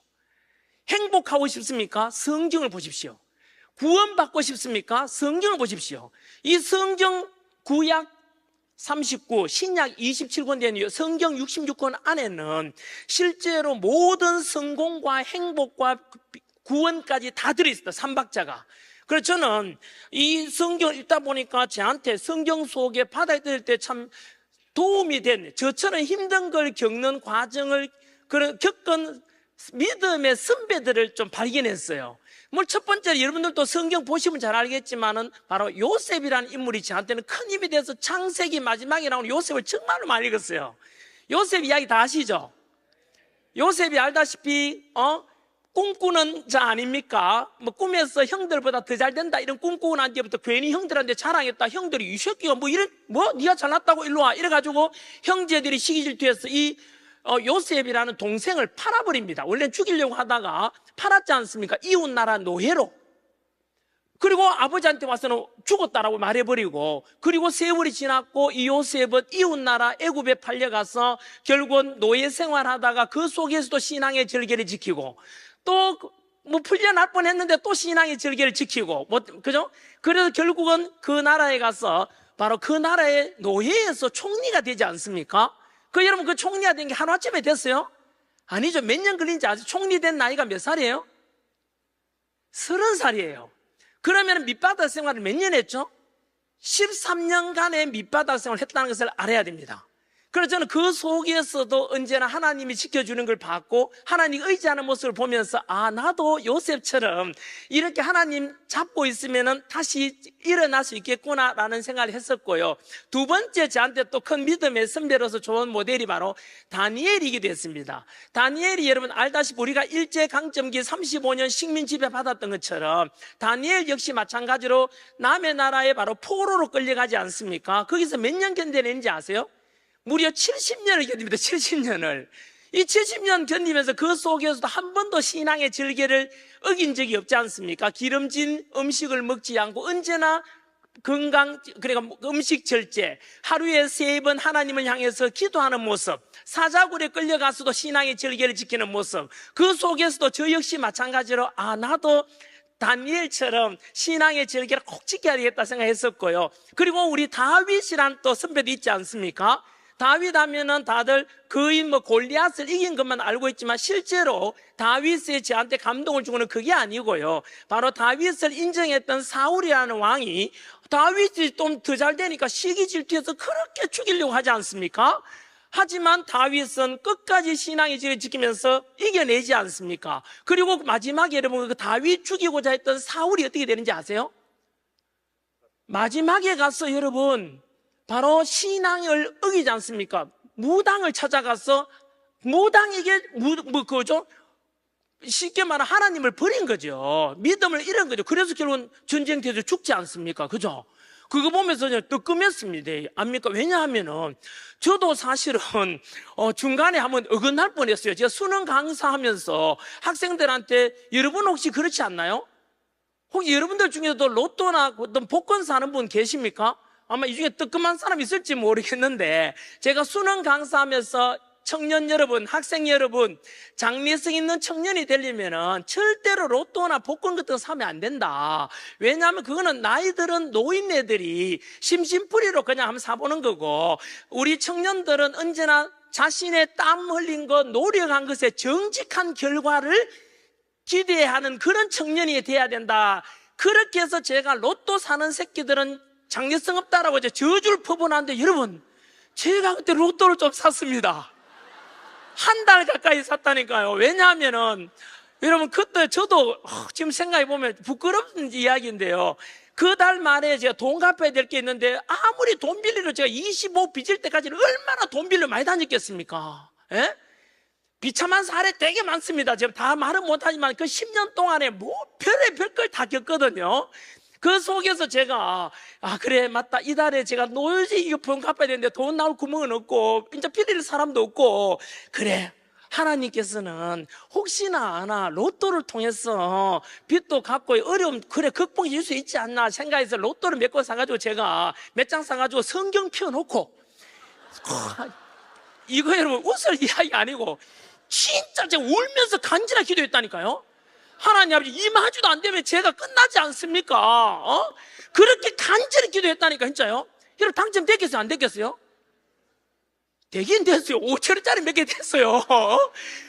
행복하고 싶습니까? 성경을 보십시오. 구원받고 싶습니까? 성경을 보십시오. 이 성경 구약 39, 신약 27권 된 성경 66권 안에는 실제로 모든 성공과 행복과 구원까지 다 들어있습니다. 삼박자가. 그래서 저는 이 성경을 읽다 보니까 저한테 성경 속에 바다에 떨어질 때 참 도움이 된, 저처럼 힘든 걸 겪는 과정을 겪은 믿음의 선배들을 좀 발견했어요. 뭐 첫 번째로 여러분들도 성경 보시면 잘 알겠지만은 바로 요셉이라는 인물이 저한테는 큰 힘이 돼서 창세기 마지막에 나오는 요셉을 정말로 많이 읽었어요. 요셉 이야기 다 아시죠? 요셉이 알다시피 꿈꾸는 자 아닙니까? 뭐 꿈에서 형들보다 더 잘 된다 이런 꿈꾸고 난 뒤부터 괜히 형들한테 자랑했다. 형들이 이 새끼가 네가 잘났다고 일로 와 이래가지고 형제들이 시기 질투해서 이 요셉이라는 동생을 팔아버립니다. 원래 죽이려고 하다가 팔았지 않습니까? 이웃 나라 노예로. 그리고 아버지한테 와서는 죽었다라고 말해버리고, 그리고 세월이 지났고 이 요셉은 이웃 나라 애굽에 팔려가서 결국은 노예 생활하다가 그 속에서도 신앙의 절개를 지키고, 또 뭐 풀려날 뻔했는데 또 신앙의 절개를 지키고, 그죠? 그래서 결국은 그 나라에 가서 바로 그 나라의 노예에서 총리가 되지 않습니까? 여러분, 그 총리가 된 게 하루아침에 됐어요? 아니죠. 몇 년 걸린지 아세요? 총리 된 나이가 몇 살이에요? 30살이에요. 그러면 밑바닥 생활을 몇 년 했죠? 13년간의 밑바닥 생활을 했다는 것을 알아야 됩니다. 그래서 저는 그 속에서도 언제나 하나님이 지켜주는 걸 봤고, 하나님 의지하는 모습을 보면서 나도 요셉처럼 이렇게 하나님 잡고 있으면 다시 일어날 수 있겠구나라는 생각을 했었고요. 두 번째 저한테 또 큰 믿음의 선배로서 좋은 모델이 바로 다니엘이기도 했습니다. 다니엘이 여러분 알다시피 우리가 일제강점기 35년 식민 지배 받았던 것처럼 다니엘 역시 마찬가지로 남의 나라에 바로 포로로 끌려가지 않습니까? 거기서 몇 년 견뎌내는지 아세요? 무려 70년을 견딥니다. 70년을. 이 70년 견디면서 그 속에서도 한 번도 신앙의 절개를 어긴 적이 없지 않습니까? 기름진 음식을 먹지 않고 언제나 그러니까 음식 절제, 하루에 3번 하나님을 향해서 기도하는 모습, 사자굴에 끌려가서도 신앙의 절개를 지키는 모습, 그 속에서도 저 역시 마찬가지로 나도 다니엘처럼 신앙의 절개를 꼭 지켜야 되겠다 생각했었고요. 그리고 우리 다윗이란 또 선배도 있지 않습니까? 다윗 하면은 다들 거인 골리앗을 이긴 것만 알고 있지만, 실제로 다윗이 저한테 감동을 주고는 그게 아니고요. 바로 다윗을 인정했던 사울이라는 왕이 다윗이 좀 더 잘 되니까 시기 질투해서 그렇게 죽이려고 하지 않습니까? 하지만 다윗은 끝까지 신앙의 지를 지키면서 이겨내지 않습니까? 그리고 마지막에 여러분 그 다윗 죽이고자 했던 사울이 어떻게 되는지 아세요? 마지막에 가서 여러분 바로 신앙을 어기지 않습니까? 무당을 찾아가서 무당에게 그죠? 쉽게 말하면 하나님을 버린 거죠. 믿음을 잃은 거죠. 그래서 결국은 전쟁터에서 죽지 않습니까? 그죠? 그거 보면서 뜨끔했습니다. 압니까? 왜냐하면은 저도 사실은 중간에 한번 어긋날 뻔했어요. 제가 수능 강사하면서 학생들한테 여러분 혹시 그렇지 않나요? 혹시 여러분들 중에도 로또나 어떤 복권 사는 분 계십니까? 아마 이 중에 뜨끔한 사람 있을지 모르겠는데 제가 수능 강사하면서 청년 여러분, 학생 여러분, 장래성 있는 청년이 되려면은 절대로 로또나 복권 같은 거 사면 안 된다. 왜냐하면 그거는 나이 들은 노인네들이 심심풀이로 그냥 한번 사보는 거고, 우리 청년들은 언제나 자신의 땀 흘린 것, 노력한 것에 정직한 결과를 기대하는 그런 청년이 돼야 된다. 그렇게 해서 제가 로또 사는 새끼들은 장래성 없다라고 이제 저주를 퍼부었는데, 여러분, 제가 그때 로또를 좀 샀습니다. 한 달 가까이 샀다니까요. 왜냐하면은 여러분 그때 저도 지금 생각해보면 부끄러운 이야기인데요, 그 달 말에 제가 돈 갚아야 될 게 있는데 아무리 돈 빌리러 제가 25 빚을 때까지는 얼마나 돈 빌려 많이 다녔겠습니까? 예? 비참한 사례 되게 많습니다. 지금 다 말은 못하지만 그 10년 동안에 뭐 별걸 다 겪거든요. 그 속에서 제가 그래 맞다, 이달에 제가 노지 이거 돈 갚아야 되는데 돈 나올 구멍은 없고 이제 빌릴 사람도 없고, 그래 하나님께서는 혹시나 아나 로또를 통해서 빚도 갚고 어려움 그래 극복해 줄 수 있지 않나 생각해서 로또를 몇 권 사가지고 제가 몇 장 사가지고 성경 펴놓고 이거 여러분 웃을 이야기 아니고 진짜 제가 울면서 간절히 기도했다니까요. 하나님 아버지, 임하지도 안 되면 제가 끝나지 않습니까? 그렇게 간절히 기도했다니까, 진짜요. 여러분 당첨됐겠어요? 안 됐겠어요? 되긴 됐어요. 5천원짜리 몇 개 됐어요.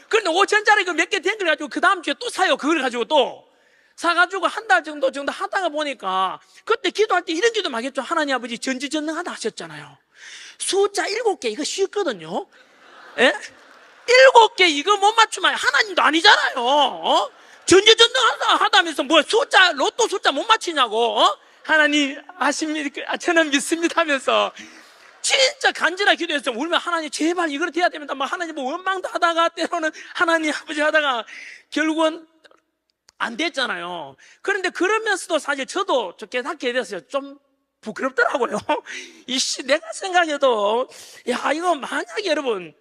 그런데 5천원짜리 그 몇 개 된 걸 가지고 그 다음 주에 또 사요. 그걸 가지고 또 사가지고 한 달 정도 하다가 보니까 그때 기도할 때 이런 기도 막 했죠. 하나님 아버지 전지전능하다 하셨잖아요. 숫자 7개 이거 쉽거든요. 예? 7개 이거 못 맞추면 하나님도 아니잖아요. 전지전능하다면서 뭐 숫자 로또 숫자 못 맞히냐고. 하나님 아십니까? 저는 믿습니다 하면서 진짜 간절하게 기도했어요. 울면 하나님 제발 이걸 돼야 됩니다. 막 하나님 뭐 원망도 하다가 때로는 하나님 아버지 하다가 결국은 안 됐잖아요. 그런데 그러면서도 사실 저도 깨닫게 됐어요. 좀 부끄럽더라고요. 이씨 내가 생각해도 야 이거 만약에 여러분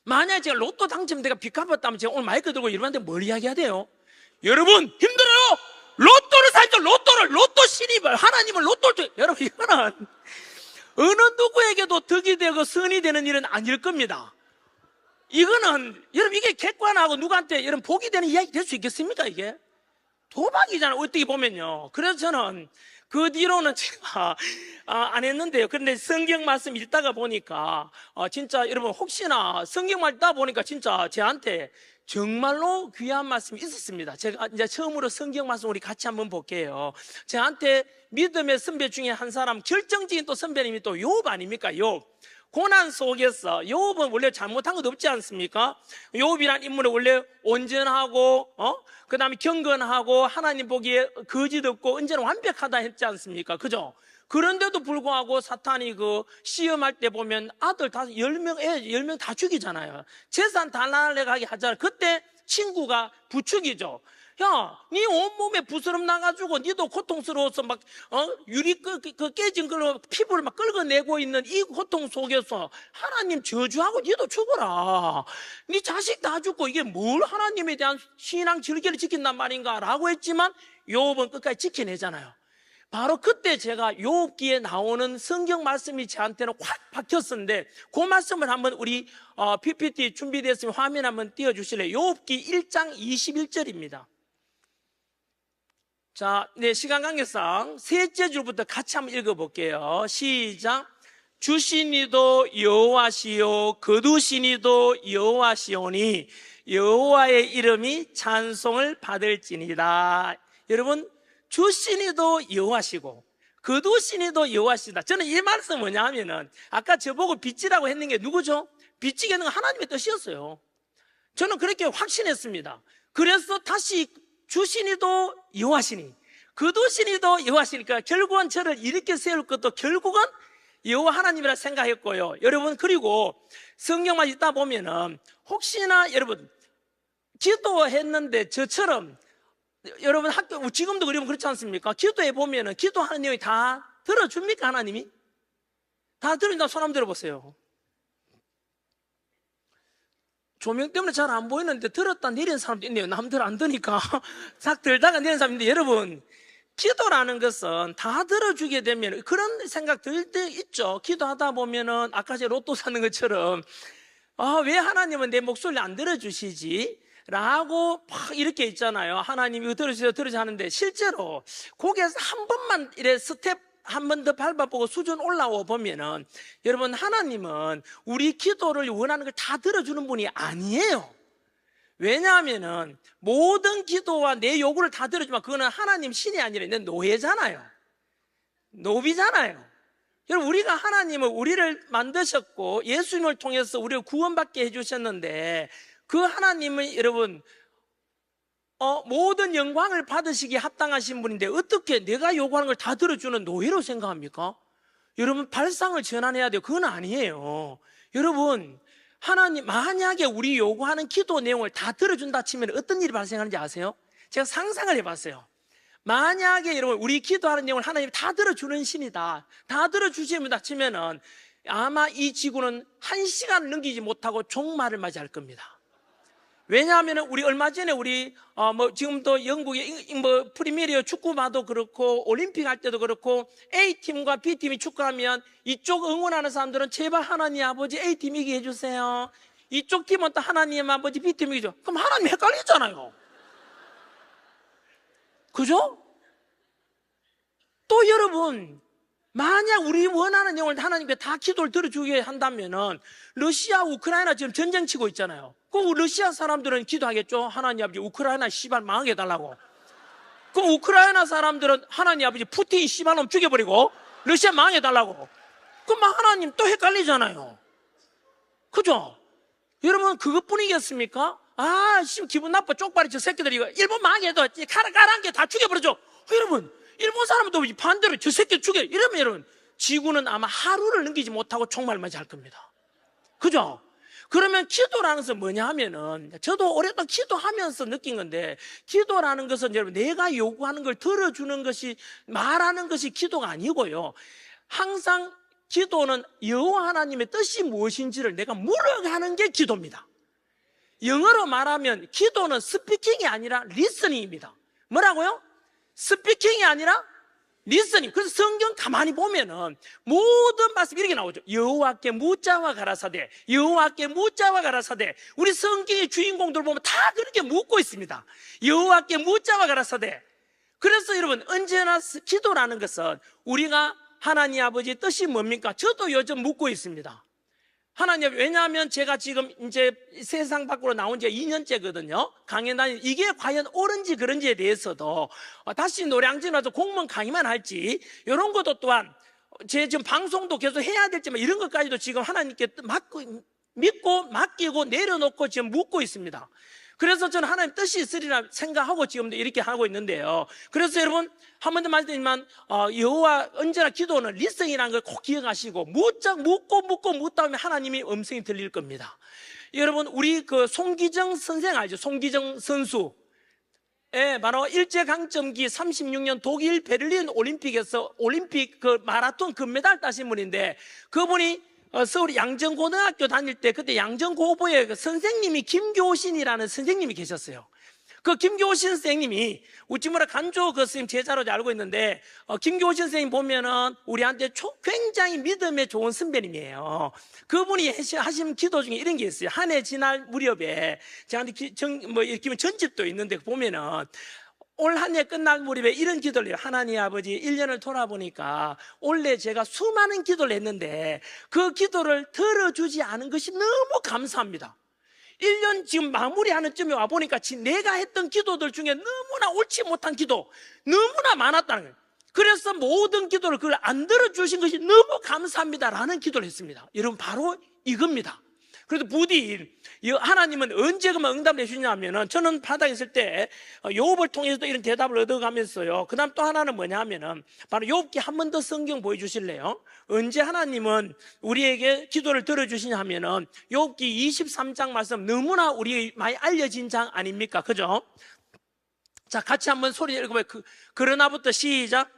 만약에 제가 로또 당첨돼가 빚 갚았다면 제가 오늘 마이크 들고 이러는데 뭘 이야기해야 돼요? 여러분 힘들어요. 로또를 사죠. 로또 신입을 하나님은 로또를 여러분 이거는 어느 누구에게도 덕이 되고 선이 되는 일은 아닐 겁니다. 이거는 여러분 이게 객관하고 누구한테 여러분 복이 되는 이야기 될 수 있겠습니까? 이게 도박이잖아요. 어떻게 보면요. 그래서 저는 그 뒤로는 제가 안 했는데요. 그런데 성경 말씀 읽다가 보니까 진짜 여러분 혹시나 성경 말씀 읽다 보니까 진짜 저한테 정말로 귀한 말씀이 있었습니다. 제가 이제 처음으로 성경 말씀 우리 같이 한번 볼게요. 저한테 믿음의 선배 중에 한 사람, 결정적인 또 선배님이 또 욥 아닙니까? 욥. 고난 속에서 욥은 원래 잘못한 것 없지 않습니까? 욥이란 인물은 원래 온전하고 그 다음에 경건하고 하나님 보기에 거짓 없고 언제나 완벽하다 했지 않습니까? 그죠? 그런데도 불구하고 사탄이 그 시험할 때 보면 아들 10명 다 죽이잖아요. 재산 다 날아가게 하잖아요. 그때 친구가 부축이죠. 야, 네 온몸에 부스럼 나가지고 니도 고통스러워서 막 유리 그 깨진 걸로 피부를 막 긁어내고 있는 이 고통 속에서 하나님 저주하고 니도 죽어라. 네 자식 다 죽고 이게 뭘 하나님에 대한 신앙 절개를 지킨단 말인가 라고 했지만 욥은 끝까지 지켜내잖아요. 바로 그때 제가 욥기에 나오는 성경 말씀이 저한테는 확 박혔었는데 그 말씀을 한번 우리 PPT 준비됐으면 화면 한번 띄워주실래요? 욥기 1장 21절입니다. 자, 네, 시간 관계상 셋째 줄부터 같이 한번 읽어볼게요. 시작. 주신 이도 여호와시요 거두신 이도 여호와시오니 여호와의 이름이 찬송을 받을지니라. 여러분 주신 이도 여호와시고 거두신 이도 여호와시다. 저는 이 말씀 뭐냐 하면은 아까 저보고 빚지라고 했는 게 누구죠? 빚지게 하는 건 하나님의 뜻이었어요. 저는 그렇게 확신했습니다. 그래서 다시 주신 이도 여호와시니 거두신 이도 여호와시니까 결국은 저를 일으켜 세울 것도 결국은 여호와 하나님이라 생각했고요. 여러분, 그리고 성경만 읽다 보면은 혹시나 여러분 기도했는데 저처럼 여러분 학교 지금도 그러면 그렇지 않습니까? 기도해 보면은 기도하는 내용이 다 들어줍니까? 하나님이 다 들어준다. 손 한번 들어보세요. 조명 때문에 잘 안 보이는데 들었다 내리는 사람도 있네요. 남들 안 드니까 싹 들다가 내리는 사람인데, 여러분 기도라는 것은 다 들어주게 되면 그런 생각 들 때 있죠. 기도하다 보면은 아까 제가 로또 사는 것처럼 왜 하나님은 내 목소리를 안 들어주시지? 라고 막 이렇게 있잖아요. 하나님 이거 들어주세요 들어주세요 하는데 실제로 거기에서 한 번만 이래 스텝 한 번 더 밟아보고 수준 올라와 보면은 여러분, 하나님은 우리 기도를 원하는 걸 다 들어주는 분이 아니에요. 왜냐하면은 모든 기도와 내 요구를 다 들어주면 그거는 하나님 신이 아니라 내 노예잖아요. 노비잖아요. 여러분, 우리가 하나님은 우리를 만드셨고 예수님을 통해서 우리를 구원받게 해주셨는데 그 하나님은 여러분 모든 영광을 받으시기에 합당하신 분인데 어떻게 내가 요구하는 걸 다 들어주는 노예로 생각합니까? 여러분, 발상을 전환해야 돼요. 그건 아니에요. 여러분, 하나님 만약에 우리 요구하는 기도 내용을 다 들어준다 치면 어떤 일이 발생하는지 아세요? 제가 상상을 해봤어요. 만약에 여러분 우리 기도하는 내용을 하나님이 다 들어주는 신이다, 다 들어주십니다 치면은 아마 이 지구는 1시간을 넘기지 못하고 종말을 맞이할 겁니다. 왜냐하면 우리 얼마 전에 우리 지금도 영국의 프리미어 축구 봐도 그렇고 올림픽 할 때도 그렇고 A팀과 B팀이 축구하면 이쪽 응원하는 사람들은 제발 하나님 아버지 A팀 이기게 해주세요. 이쪽 팀은 또 하나님 아버지 B팀 이기죠. 그럼 하나님 헷갈리잖아요. 그죠? 또 여러분, 만약 우리 원하는 내용을 하나님께 다 기도를 들어주게 한다면은 러시아 우크라이나 지금 전쟁 치고 있잖아요. 그럼 러시아 사람들은 기도하겠죠. 하나님 아버지 우크라이나 씨발 망하게 해달라고. 그럼 우크라이나 사람들은 하나님 아버지 푸틴 씨발놈 죽여버리고 러시아 망하게 해달라고. 그럼 하나님 또 헷갈리잖아요. 그죠? 여러분, 그것뿐이겠습니까? 기분 나빠 쪽발이 저 새끼들이 이거 일본 망하게 해도 가라앉게 다 죽여버리죠. 여러분, 일본 사람도 반대로 저 새끼 죽여 이러면 여러분 지구는 아마 하루를 넘기지 못하고 종말 맞이할 겁니다. 그죠? 그러면 기도라는 것은 뭐냐 하면은, 저도 오랫동안 기도하면서 느낀 건데, 기도라는 것은 여러분 내가 요구하는 걸 들어주는 것이, 말하는 것이 기도가 아니고요, 항상 기도는 여호와 하나님의 뜻이 무엇인지를 내가 물어가는 게 기도입니다. 영어로 말하면 기도는 스피킹이 아니라 리스닝입니다. 뭐라고요? 스피킹이 아니라 리스닝. 그래서 성경 가만히 보면은 모든 말씀 이렇게 나오죠. 여호와께 묻자와 가라사대, 여호와께 묻자와 가라사대. 우리 성경의 주인공들 보면 다 그렇게 묻고 있습니다. 여호와께 묻자와 가라사대. 그래서 여러분, 언제나 기도라는 것은 우리가 하나님 아버지의 뜻이 뭡니까? 저도 요즘 묻고 있습니다. 하나님, 왜냐하면 제가 지금 이제 세상 밖으로 나온 지 2년째거든요. 강연 다니, 이게 과연 옳은지 그런지에 대해서도 다시 노량진 와서 공무원 강의만 할지, 이런 것도 또한 제 지금 방송도 계속 해야 될지만 이런 것까지도 지금 하나님께 믿고 맡기고 내려놓고 지금 묻고 있습니다. 그래서 저는 하나님 뜻이 있으리라 생각하고 지금도 이렇게 하고 있는데요. 그래서 여러분, 한 번 더 말씀드리지만 여호와 언제나 기도는 리스닝이라는 걸 꼭 기억하시고 묻다 보면 하나님이 음성이 들릴 겁니다. 여러분, 우리 그 송기정 선생 알죠? 송기정 선수. 바로 일제강점기 36년 독일 베를린 올림픽에서 올림픽 그 마라톤 금메달 따신 분인데, 그분이 서울 양정고등학교 다닐 때 그때 양정고보에 그 선생님이 김교신이라는 선생님이 계셨어요. 그 김교신 선생님이 우찌무라 간조 그 선생님 제자로 알고 있는데, 김교신 선생님 보면은 우리한테 굉장히 믿음에 좋은 선배님이에요. 그분이 하신 기도 중에 이런 게 있어요. 한 해 지날 무렵에 저한테 이렇게 전집도 있는데 보면은 올 한 해 끝날 무렵에 이런 기도를 해요. 하나님 아버지, 1년을 돌아보니까 올해 제가 수많은 기도를 했는데 그 기도를 들어주지 않은 것이 너무 감사합니다. 1년 지금 마무리하는 쯤에 와보니까 내가 했던 기도들 중에 너무나 옳지 못한 기도 너무나 많았다는 거예요. 그래서 모든 기도를 그걸 안 들어주신 것이 너무 감사합니다라는 기도를 했습니다. 여러분, 바로 이겁니다. 그래도 부디 하나님은 언제 그만 응답을 해주냐면은, 저는 바닥에 있을 때 욥을 통해서도 이런 대답을 얻어가면서요, 그 다음 또 하나는 뭐냐 하면은 바로 욥기 한 번 더 성경 보여주실래요? 언제 하나님은 우리에게 기도를 들어주시냐 하면은 욥기 23장 말씀, 너무나 우리 많이 알려진 장 아닙니까? 그죠? 자, 같이 한번 소리 읽어봐요. 그러나부터 시작.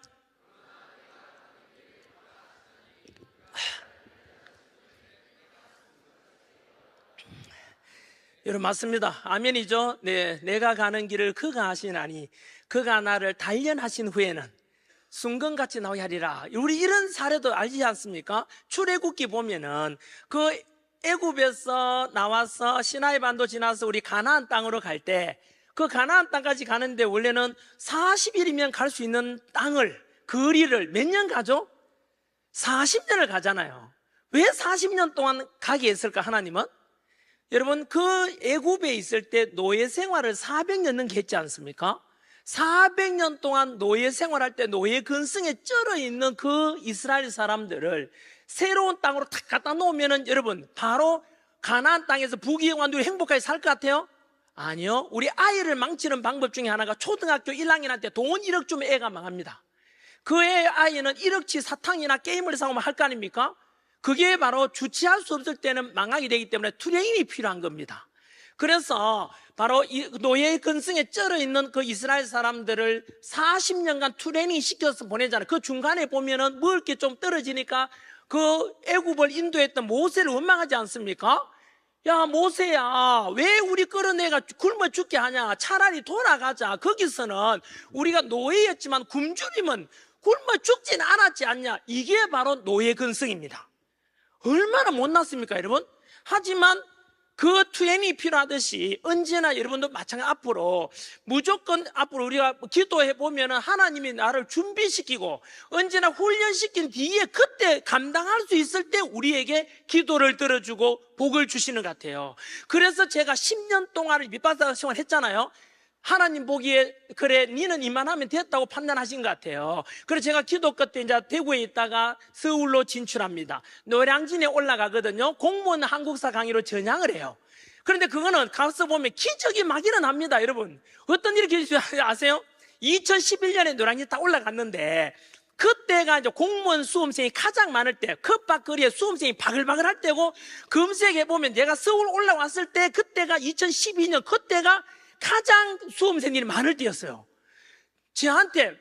여러분, 맞습니다. 아멘이죠? 네, 내가 가는 길을 그가 하시나니 그가 나를 단련하신 후에는 순금같이 나오게 하리라. 우리 이런 사례도 알지 않습니까? 출애굽기 보면은 그 애굽에서 나와서 시나이 반도 지나서 우리 가나안 땅으로 갈 때, 그 가나안 땅까지 가는데 원래는 40일이면 갈 수 있는 땅을, 거리를 몇 년 가죠? 40년을 가잖아요. 왜 40년 동안 가게 했을까, 하나님은? 여러분, 그 애굽에 있을 때 노예 생활을 400년 넘게 했지 않습니까? 400년 동안 노예 생활할 때 노예 근성에 쩔어 있는 그 이스라엘 사람들을 새로운 땅으로 탁 갖다 놓으면은, 여러분, 바로 가나안 땅에서 부귀영화로 행복하게 살 것 같아요? 아니요. 우리 아이를 망치는 방법 중에 하나가, 초등학교 1학년한테 돈 1억 주면 애가 망합니다. 그 애 아이는 1억치 사탕이나 게임을 사오면 할 거 아닙니까? 그게 바로 주체할 수 없을 때는 망하게 되기 때문에 트레이닝이 필요한 겁니다. 그래서 바로 이 노예 근성에 쩔어 있는 그 이스라엘 사람들을 40년간 트레이닝 시켜서 보내잖아요. 그 중간에 보면은 먹을 게 좀 떨어지니까 그 애굽을 인도했던 모세를 원망하지 않습니까? 야, 모세야, 왜 우리 끌어내가 굶어 죽게 하냐? 차라리 돌아가자. 거기서는 우리가 노예였지만 굶주림은 굶어 죽진 않았지 않냐? 이게 바로 노예 근성입니다. 얼마나 못났습니까, 여러분? 하지만 그 트레이닝이 필요하듯이 언제나 여러분도 마찬가지, 앞으로 무조건 앞으로 우리가 기도해 보면은 하나님이 나를 준비시키고 언제나 훈련시킨 뒤에 그때 감당할 수 있을 때 우리에게 기도를 들어주고 복을 주시는 것 같아요. 그래서 제가 10년 동안 밑바닥 생활 했잖아요. 하나님 보기에 그래, 니는 이만하면 됐다고 판단하신 것 같아요. 그래서 제가 기도 끝에 이제 대구에 있다가 서울로 진출합니다. 노량진에 올라가거든요. 공무원 한국사 강의로 전향을 해요. 그런데 그거는 가서 보면 기적이 막 일어납니다, 여러분. 어떤 일이 계시지 아세요? 2011년에 노량진 딱 올라갔는데, 그때가 이제 공무원 수험생이 가장 많을 때, 컵밥거리에 수험생이 바글바글 할 때고, 검색해 보면 내가 서울 올라왔을 때, 그때가 2012년, 그때가 가장 수험생들이 많을 때였어요. 저한테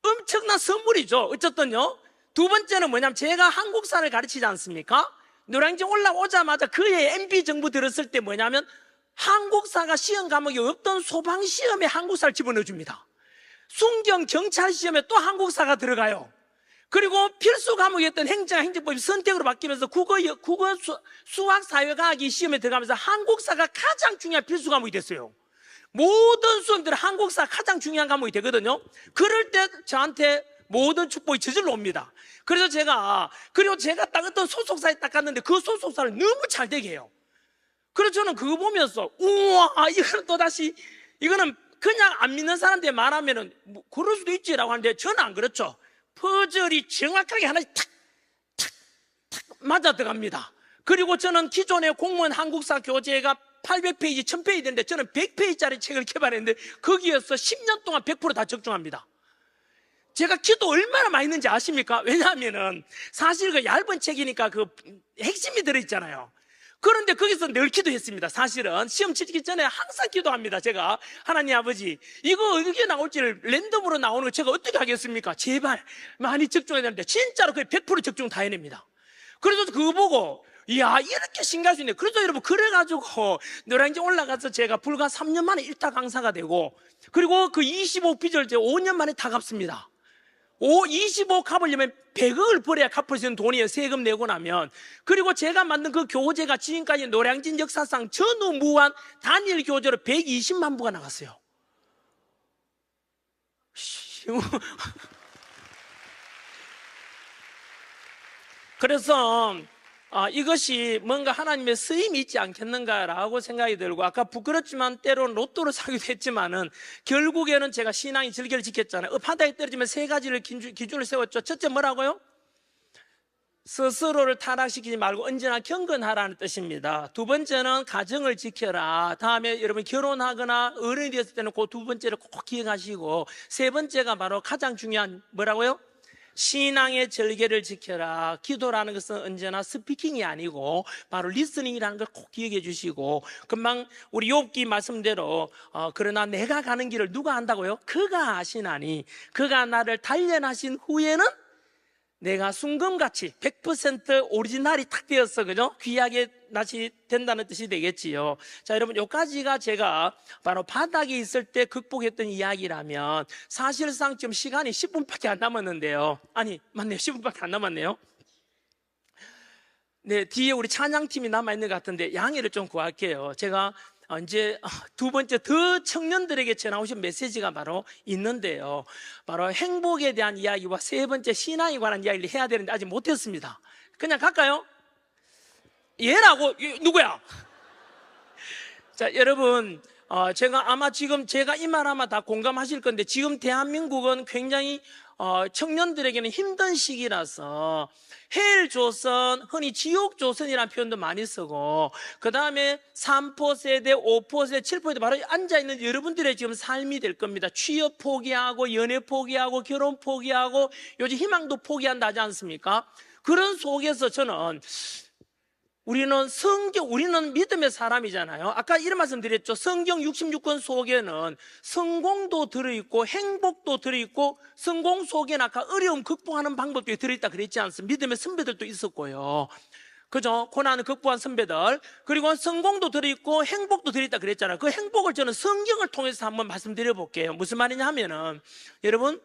엄청난 선물이죠. 어쨌든요. 두 번째는 뭐냐면, 제가 한국사를 가르치지 않습니까? 노량진 올라오자마자 그해 MB 정부 들었을 때 뭐냐면, 한국사가 시험 과목이 없던 소방시험에 한국사를 집어넣어 줍니다. 순경 경찰 시험에 또 한국사가 들어가요. 그리고 필수 과목이었던 행정법이 선택으로 바뀌면서 국어, 수학, 사회과학이 시험에 들어가면서 한국사가 가장 중요한 필수 과목이 됐어요. 모든 수험들은 한국사가 가장 중요한 과목이 되거든요. 그럴 때 저한테 모든 축복이 저절로 옵니다. 그래서 그리고 제가 딱 어떤 소속사에 딱 갔는데 그 소속사를 너무 잘 되게 해요. 그래서 저는 그거 보면서, 우와, 이거는 또다시, 이거는 그냥 안 믿는 사람들이 말하면은 뭐 그럴 수도 있지라고 하는데, 저는 안 그렇죠. 퍼즐이 정확하게 하나씩 탁 맞아 들어갑니다. 그리고 저는 기존의 공무원 한국사 교재가 800페이지, 1000페이지 되는데, 저는 100페이지짜리 책을 개발했는데 거기에서 10년 동안 100% 다 적중합니다. 제가 기도 얼마나 많이 했는지 아십니까? 왜냐하면은 사실 그 얇은 책이니까 그 핵심이 들어있잖아요. 그런데 거기서 늘 기도했습니다. 사실은 시험 치기 전에 항상 기도합니다. 제가, 하나님 아버지, 이거 어떻게 나올지를 랜덤으로 나오는 거 제가 어떻게 하겠습니까? 제발 많이 적중해야 되는데, 진짜로 거의 100% 적중 다 해냅니다. 그래서 그거 보고, 이야, 이렇게 신기할 수 있네. 그래서 여러분, 그래가지고 노량진 올라가서 제가 불과 3년 만에 1타 강사가 되고, 그리고 그 25빚을 제가 5년 만에 다 갚습니다. 25 갚으려면 100억을 벌어야 갚을 수 있는 돈이에요, 세금 내고 나면. 그리고 제가 만든 그 교재가 지금까지 노량진 역사상 전후무한 단일 교재로 120만 부가 나갔어요. 그래서 이것이 뭔가 하나님의 쓰임이 있지 않겠는가라고 생각이 들고, 아까 부끄럽지만 때로는 로또를 사기도 했지만은 결국에는 제가 신앙의 절개를 지켰잖아요. 바닥에 떨어지면 세 가지를 기준을 세웠죠. 첫째 뭐라고요? 스스로를 타락시키지 말고 언제나 경건하라는 뜻입니다. 두 번째는 가정을 지켜라. 다음에 여러분 결혼하거나 어른이 되었을 때는 그 두 번째를 꼭 기억하시고, 세 번째가 바로 가장 중요한 뭐라고요? 신앙의 절개를 지켜라. 기도라는 것은 언제나 스피킹이 아니고 바로 리스닝이라는 걸 꼭 기억해 주시고, 금방 우리 욥기 말씀대로 그러나 내가 가는 길을 누가 안다고요? 그가 아시나니 그가 나를 단련하신 후에는 내가 순금같이 100% 오리지널이 탁 되었어, 그죠? 귀하게 다시 된다는 뜻이 되겠지요. 자, 여러분, 요까지가 제가 바로 바닥에 있을 때 극복했던 이야기라면, 사실상 지금 시간이 10분밖에 안 남았는데요. 아니, 맞네요. 10분밖에 안 남았네요. 네, 뒤에 우리 찬양팀이 남아있는 것 같은데 양해를 좀 구할게요. 제가 이제 두 번째 더 청년들에게 전하오신 메시지가 바로 있는데요. 바로 행복에 대한 이야기와 세 번째 신앙에 관한 이야기를 해야 되는데 아직 못했습니다. 그냥 갈까요? 얘라고? 누구야? 자, 여러분, 제가 아마 지금 제가 이 말 아마 다 공감하실 건데, 지금 대한민국은 굉장히 청년들에게는 힘든 시기라서 헬 조선, 흔히 지옥 조선이라는 표현도 많이 쓰고, 그 다음에 3포 세대, 5포 세대, 7포 세대 바로 앉아있는 여러분들의 지금 삶이 될 겁니다. 취업 포기하고 연애 포기하고 결혼 포기하고 요즘 희망도 포기한다 하지 않습니까? 그런 속에서 저는 우리는 믿음의 사람이잖아요. 아까 이런 말씀 드렸죠. 성경 66권 속에는 성공도 들어있고 행복도 들어있고, 성공 속에는 아까 어려움 극복하는 방법도 들어있다 그랬지 않습니까? 믿음의 선배들도 있었고요. 그죠? 고난을 극복한 선배들. 그리고 성공도 들어있고 행복도 들어있다 그랬잖아요. 그 행복을 저는 성경을 통해서 한번 말씀드려 볼게요. 무슨 말이냐 하면은, 여러분,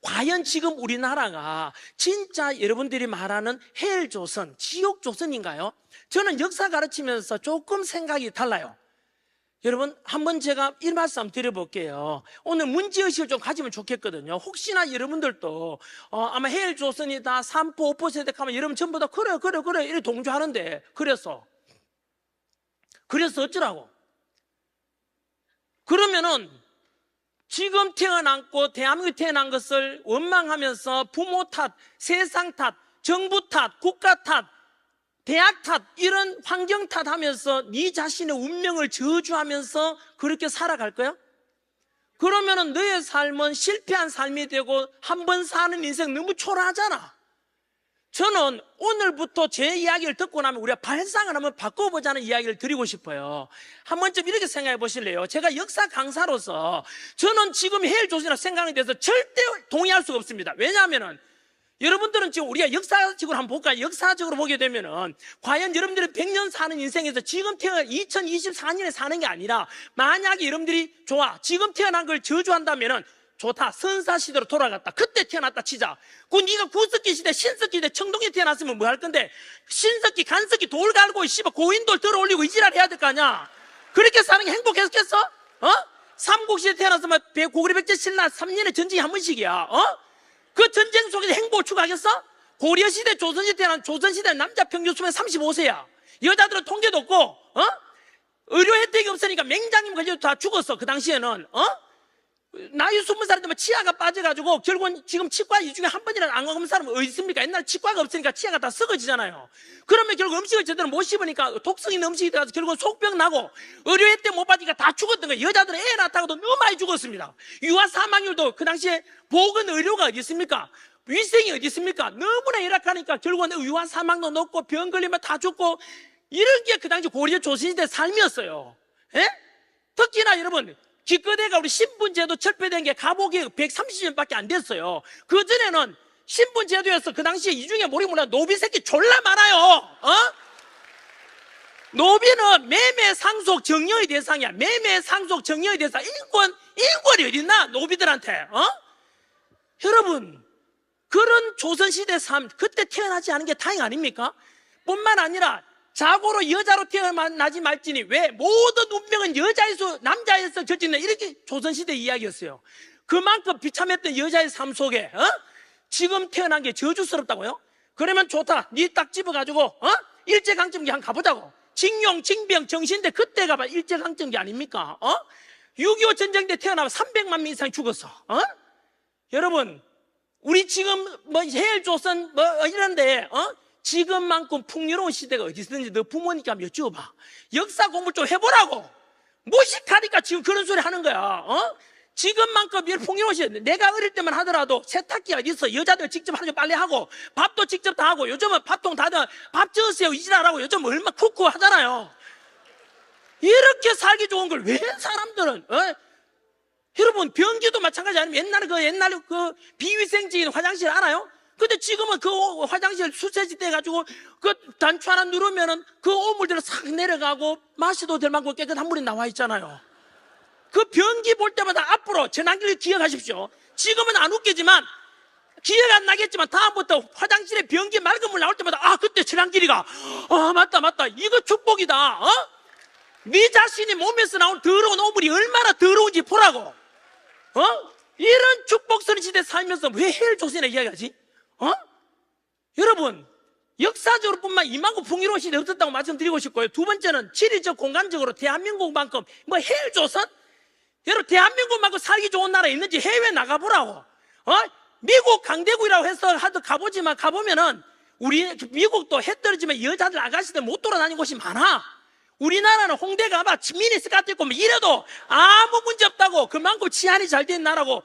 과연 지금 우리나라가 진짜 여러분들이 말하는 헬 조선, 지옥 조선인가요? 저는 역사 가르치면서 조금 생각이 달라요. 여러분, 한번 제가 이 말씀 드려볼게요. 오늘 문제의식을 좀 가지면 좋겠거든요. 혹시나 여러분들도 아마 헬 조선이다, 3포, 5포 세대 하면 여러분 전부 다 그래 이렇게 동조하는데, 그래서 어쩌라고? 그러면은 지금 태어났고 대한민국에 태어난 것을 원망하면서 부모 탓, 세상 탓, 정부 탓, 국가 탓, 대학 탓, 이런 환경 탓하면서 네 자신의 운명을 저주하면서 그렇게 살아갈 거야? 그러면은 너의 삶은 실패한 삶이 되고 한 번 사는 인생 너무 초라하잖아. 저는 오늘부터 제 이야기를 듣고 나면 우리가 발상을 한번 바꿔보자는 이야기를 드리고 싶어요. 한 번쯤 이렇게 생각해 보실래요? 제가 역사 강사로서 저는 지금 헬 조선이라고 생각에 대해서 절대 동의할 수가 없습니다. 왜냐하면은 여러분들은 지금 우리가 역사적으로 한번 볼까요? 역사적으로 보게 되면은 과연 여러분들이 100년 사는 인생에서 지금 태어난 2024년에 사는 게 아니라, 만약에 여러분들이 좋아, 지금 태어난 걸 저주한다면은 좋다, 선사시대로 돌아갔다, 그때 태어났다 치자. 그 네가 구석기 시대, 신석기 시대, 청동기에 태어났으면 뭐 할 건데, 신석기, 간석기 돌 갈고 씨발 고인돌 들어 올리고 이지랄 해야 될 거 아니야. 그렇게 사는 게 행복했겠어? 삼국시대 태어났으면 고구려 백제 신라 3년의 전쟁이 한 번씩이야. 그 전쟁 속에서 행복을 추구하겠어? 고려시대, 조선시대 태어난 조선시대 남자 평균 수명 35세야. 여자들은 통계도 없고, 의료 혜택이 없으니까 맹장님 걸려도 다 죽었어. 그 당시에는, 나이 20살 되면 치아가 빠져가지고 결국은 지금 치과 이 중에 한 번이라도 안 가본 사람은 어디 있습니까? 옛날에 치과가 없으니까 치아가 다 썩어지잖아요. 그러면 결국 음식을 제대로 못 씹으니까 독성 있는 음식이 돼가지고 결국은 속병 나고 의료 혜택 못 받으니까 다 죽었던 거예요. 여자들은 애 낳다가도 너무 많이 죽었습니다. 유아 사망률도 그 당시에 보건 의료가 어디 있습니까? 위생이 어디 있습니까? 너무나 열악하니까 결국은 유아 사망도 높고 병 걸리면 다 죽고, 이런 게 그 당시 고려 조선시대 삶이었어요. 특히나 여러분, 기껏해가 우리 신분제도 철폐된 게 가복이 130년밖에 안 됐어요. 그전에는 신분제도에서 그 당시에 이 중에 모르겠나 노비 새끼 졸라 많아요. 노비는 매매 상속 정려의 대상이야. 매매 상속 정려의 대상. 인권이 어딨나 노비들한테. 여러분, 그런 조선시대 삶, 그때 태어나지 않은 게 다행 아닙니까? 뿐만 아니라 자고로 여자로 태어나지 말지니 왜 모든 운명은 여자에서 남자에서 결정된다, 이렇게 조선시대 이야기였어요. 그만큼 비참했던 여자의 삶 속에 지금 태어난 게 저주스럽다고요? 그러면 좋다. 니 딱 집어가지고 일제강점기 한 가보자고. 징용, 징병, 정신대 그때가 봐 일제강점기 아닙니까? 6.25 전쟁 때 태어나면 300만 명 이상이 죽었어. 여러분, 우리 지금 뭐 해일조선 뭐 이런데 지금만큼 풍요로운 시대가 어디 있는지 너 부모님께 한번 여쭈어봐. 역사 공부 좀 해보라고. 무식하니까 지금 그런 소리 하는 거야. 지금만큼 풍요로운 시대. 내가 어릴 때만 하더라도 세탁기 어디 있어? 여자들 직접 하는 거 빨래 하고 밥도 직접 다 하고 요즘은 밥통 다들 밥 쪄으세요 이지랄하고 요즘 얼마 쿠쿠 하잖아요. 이렇게 살기 좋은 걸 왜 사람들은 여러분 변기도 마찬가지 아니면 옛날에 그 비위생적인 화장실 알아요? 근데 지금은 그 화장실 수세지 떼가지고 그 단추 하나 누르면은 그 오물들은 싹 내려가고 마셔도 될 만큼 깨끗한 물이 나와 있잖아요. 그 변기 볼 때마다 앞으로 전환기를 기억하십시오. 지금은 안 웃기지만 기억 안 나겠지만 다음부터 화장실에 변기 맑은 물 나올 때마다 그때 전환기가 맞다 이거 축복이다. 네 자신이 몸에서 나온 더러운 오물이 얼마나 더러운지 보라고. 이런 축복스러운 시대에 살면서 왜 해일조선이나 이야기하지? 여러분, 역사적으로 뿐만 이만큼 풍요로운 시대 없었다고 말씀드리고 싶고요. 두 번째는 지리적 공간적으로 대한민국만큼 뭐 해일조선? 여러분, 대한민국만큼 살기 좋은 나라 있는지 해외 나가보라고. 미국 강대국이라고 해서 하도 가보지만 가보면은 우리 미국도 해 떨어지면 여자들 아가씨들 못 돌아다니는 곳이 많아. 우리나라는 홍대 가봐 미니스커트 입고 이래도 아무 문제 없다고. 그만큼 치안이 잘 된 나라고.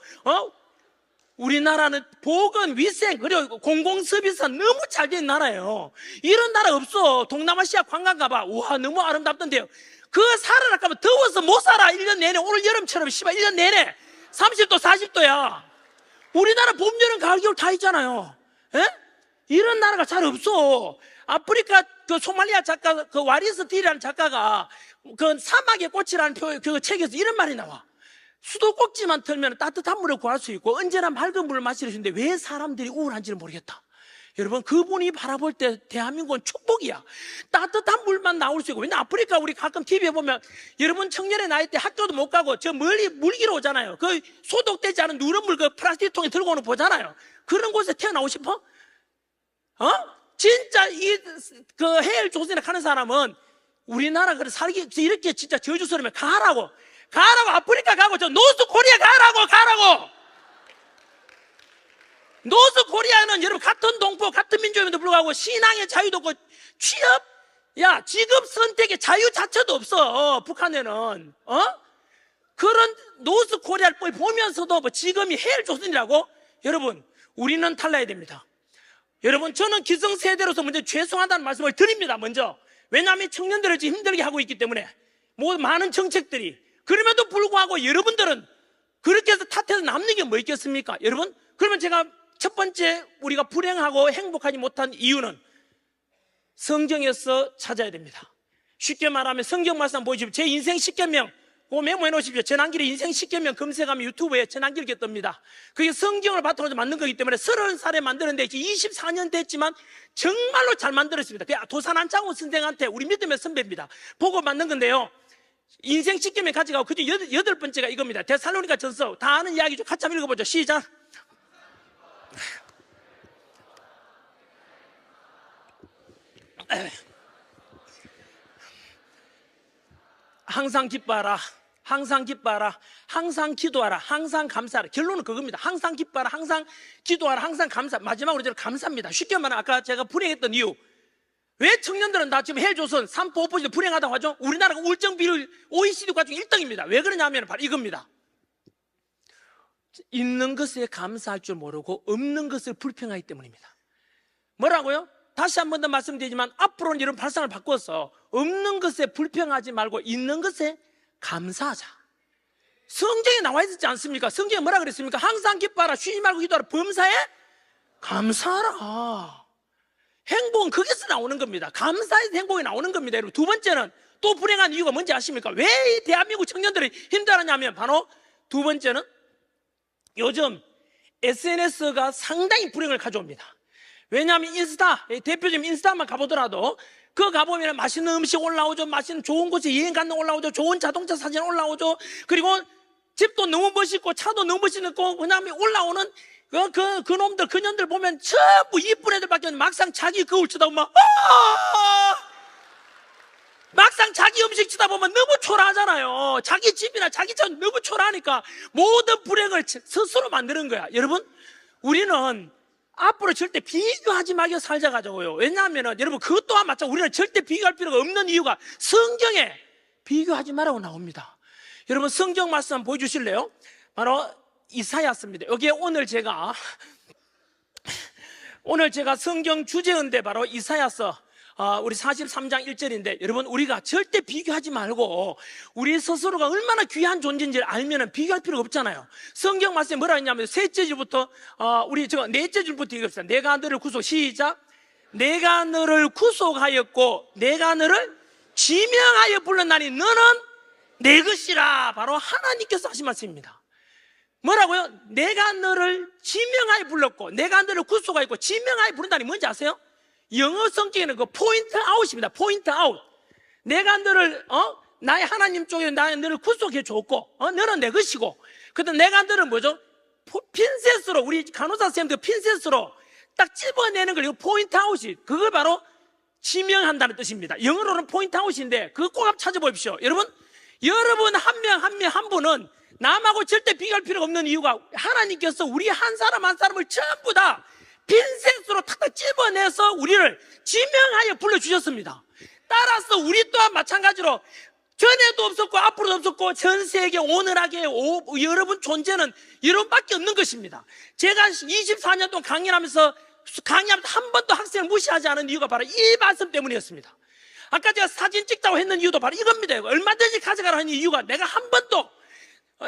우리나라는 보건, 위생, 그리고 공공서비스가 너무 잘 된 나라예요. 이런 나라 없어. 동남아시아 관광 가봐. 우와, 너무 아름답던데요. 그 살아라 가면 더워서 못 살아. 1년 내내. 오늘 여름처럼 1년 내내 30도, 40도야. 우리나라 봄, 여름, 가을, 겨울 다 있잖아요. 이런 나라가 잘 없어. 아프리카 그 소말리아 작가 그 와리스 딜이라는 작가가 그 사막의 꽃이라는 그 책에서 이런 말이 나와. 수도꼭지만 틀면 따뜻한 물을 구할 수 있고 언제나 맑은 물을 마실 수 있는데 왜 사람들이 우울한지를 모르겠다. 여러분, 그분이 바라볼 때 대한민국은 축복이야. 따뜻한 물만 나올 수 있고. 왜냐 아프리카 우리 가끔 TV에 보면 여러분 청년의 나이 때 학교도 못 가고 저 멀리 물기로 오잖아요. 그 소독되지 않은 누런 물 그 플라스틱 통에 들고 오는 보잖아요. 그런 곳에 태어나고 싶어? 진짜 그 해일조선에 가는 사람은 우리나라 그래 살기 이렇게 진짜 저주스러우면 가라고 아프리카 가고 저 노스 코리아 가라고. 노스 코리아는 여러분 같은 동포 같은 민족임에도 불구하고 신앙의 자유도 없고 취업 직업 선택의 자유 자체도 없어. 북한에는 그런 노스 코리아를 보면서도 뭐 지금이 해일조선이라고. 여러분, 우리는 달라야 됩니다. 여러분, 저는 기성세대로서 먼저 죄송하다는 말씀을 드립니다. 먼저 왜냐하면 청년들을 지금 힘들게 하고 있기 때문에 많은 정책들이. 그럼에도 불구하고 여러분들은 그렇게 해서 탓해서 남는 게 뭐 있겠습니까? 여러분, 그러면 제가 첫 번째 우리가 불행하고 행복하지 못한 이유는 성경에서 찾아야 됩니다. 쉽게 말하면 성경 말씀 보여주십시오. 제 인생 10계명 그거 메모해 놓으십시오. 전환길에 인생 10계명 검색하면 유튜브에 전환길 이렇게 뜹니다. 그게 성경을 바탕으로 만든 거기 때문에 30살에 만드는데 24년 됐지만 정말로 잘 만들었습니다. 도산 안창호 선생한테 우리 믿음의 선배입니다. 보고 만든 건데요. 인생 10계명 가져가고 그중 8번째가 이겁니다. 데살로니가 전서. 다 아는 이야기죠. 같이 한번 읽어보죠. 시작. 항상 기뻐하라. 항상 기뻐하라. 항상 기도하라. 항상 감사하라. 결론은 그겁니다. 항상 기뻐하라. 항상 기도하라. 항상 감사. 마지막으로 저는 감사합니다. 쉽게 말하면 아까 제가 불행했던 이유. 왜 청년들은 다 지금 해일조선 3%, 5% 불행하다고 하죠? 우리나라가 우울증 비율 OECD 국가 중 1등입니다. 왜 그러냐면 바로 이겁니다. 있는 것에 감사할 줄 모르고 없는 것을 불평하기 때문입니다. 뭐라고요? 다시 한 번 더 말씀드리지만 앞으로는 이런 발상을 바꿔서 없는 것에 불평하지 말고 있는 것에 감사하자. 성경에 나와 있지 않습니까? 성경에 뭐라 그랬습니까? 항상 기뻐하라. 쉬지 말고 기도하라. 범사에 감사하라. 행복은 거기서 나오는 겁니다. 감사에서 행복이 나오는 겁니다. 여러분, 두 번째는 또 불행한 이유가 뭔지 아십니까? 왜 이 대한민국 청년들이 힘들어하냐면 바로 두 번째는 요즘 SNS가 상당히 불행을 가져옵니다. 왜냐하면 인스타, 대표적인 인스타만 가보더라도 그거 가보면 맛있는 음식 올라오죠. 맛있는 좋은 곳에 여행 가는 거 올라오죠. 좋은 자동차 사진 올라오죠. 그리고 집도 너무 멋있고 차도 너무 멋있고 그다음에 올라오는 그놈들, 그년들 보면 전부 이쁜 애들밖에 없는데 막상 자기 거울 쳐다보면, 막상 자기 음식 쳐다보면 너무 초라하잖아요. 자기 집이나 자기 전 너무 초라하니까 모든 불행을 스스로 만드는 거야. 여러분, 우리는 앞으로 절대 비교하지 말고 살자가지고요. 왜냐하면 여러분, 그것 또한 마찬가지. 우리는 절대 비교할 필요가 없는 이유가 성경에 비교하지 말라고 나옵니다. 여러분, 성경 말씀 한번 보여주실래요? 바로 이사야서입니다. 여기에 오늘 제가 성경 주제인데 바로 이사야서 우리 43장 1절인데, 여러분, 우리가 절대 비교하지 말고 우리 스스로가 얼마나 귀한 존재인지를 알면은 비교할 필요가 없잖아요. 성경 말씀에 뭐라 했냐면, 셋째 줄부터 넷째 줄부터 읽읍시다. 내가 너를 시작. 내가 너를 구속하였고 내가 너를 지명하여 불렀나니 너는 내 것이라. 바로 하나님께서 하신 말씀입니다. 뭐라고요? 내가 너를 지명하여 불렀고 내가 너를 구속하였고 지명하여 부른다니 뭔지 아세요? 영어 성경에는 그 포인트 아웃입니다. 포인트 아웃. 내가 너를 나의 하나님 쪽에 나의 너를 구속해 줬고 너는 내 것이고, 그다음 내가 너를 뭐죠? 핀셋으로, 우리 간호사 선생님들 핀셋으로 딱 집어내는 걸, 이거 포인트 아웃이, 그걸 바로 지명한다는 뜻입니다. 영어로는 포인트 아웃인데 그거 꼭 한번 찾아보십시오. 여러분 한 명 한 분은 남하고 절대 비교할 필요가 없는 이유가, 하나님께서 우리 한 사람 한 사람을 전부 다 핀셋으로 탁탁 집어내서 우리를 지명하여 불러주셨습니다. 따라서 우리 또한 마찬가지로 전에도 없었고 앞으로도 없었고 전 세계 오늘하게 여러분 존재는 여러분밖에 없는 것입니다. 제가 24년 동안 강의하면서 한 번도 학생을 무시하지 않은 이유가 바로 이 말씀 때문이었습니다. 아까 제가 사진 찍자고 했는 이유도 바로 이겁니다. 얼마든지 가져가라 하는 이유가, 내가 한 번도,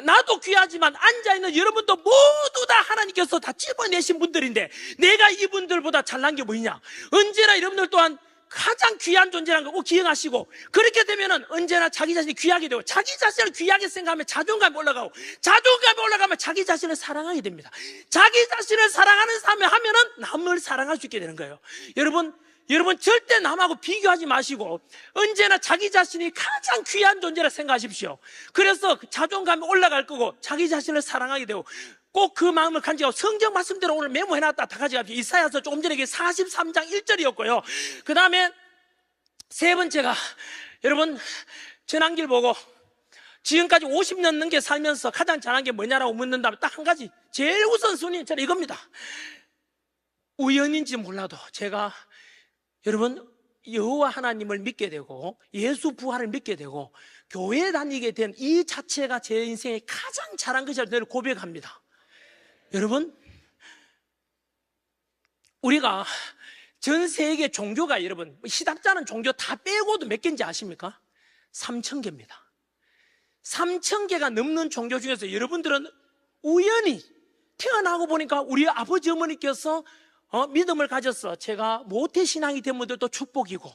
나도 귀하지만 앉아있는 여러분도 모두 다 하나님께서 다 집어내신 분들인데 내가 이분들보다 잘난 게 뭐냐? 언제나 여러분들 또한 가장 귀한 존재라는 거 꼭 기억하시고, 그렇게 되면은 언제나 자기 자신이 귀하게 되고, 자기 자신을 귀하게 생각하면 자존감이 올라가고, 자존감이 올라가면 자기 자신을 사랑하게 됩니다. 자기 자신을 사랑하는 사람이 하면은 남을 사랑할 수 있게 되는 거예요. 여러분 절대 남하고 비교하지 마시고 언제나 자기 자신이 가장 귀한 존재라 생각하십시오. 그래서 자존감이 올라갈 거고 자기 자신을 사랑하게 되고, 꼭 그 마음을 간직하고 성경 말씀대로 오늘 메모해놨다 다 가져갑시다. 이사야서 조금 전에 43장 1절이었고요 그 다음에 세 번째가, 여러분 전환길 보고 지금까지 50년 넘게 살면서 가장 잘한 게 뭐냐라고 묻는다면 딱 한 가지, 제일 우선순위 저는 이겁니다. 우연인지 몰라도 제가 여러분 여호와 하나님을 믿게 되고 예수 부활을 믿게 되고 교회 다니게 된 이 자체가 제 인생에 가장 잘한 것이라고 늘 고백합니다. 여러분, 우리가 전 세계 종교가, 여러분 시답자는 종교 다 빼고도 몇 개인지 아십니까? 3,000개입니다 3,000개가 넘는 종교 중에서 여러분들은 우연히 태어나고 보니까 우리 아버지 어머니께서 믿음을 가졌어. 제가 모태신앙이 된 분들도 축복이고,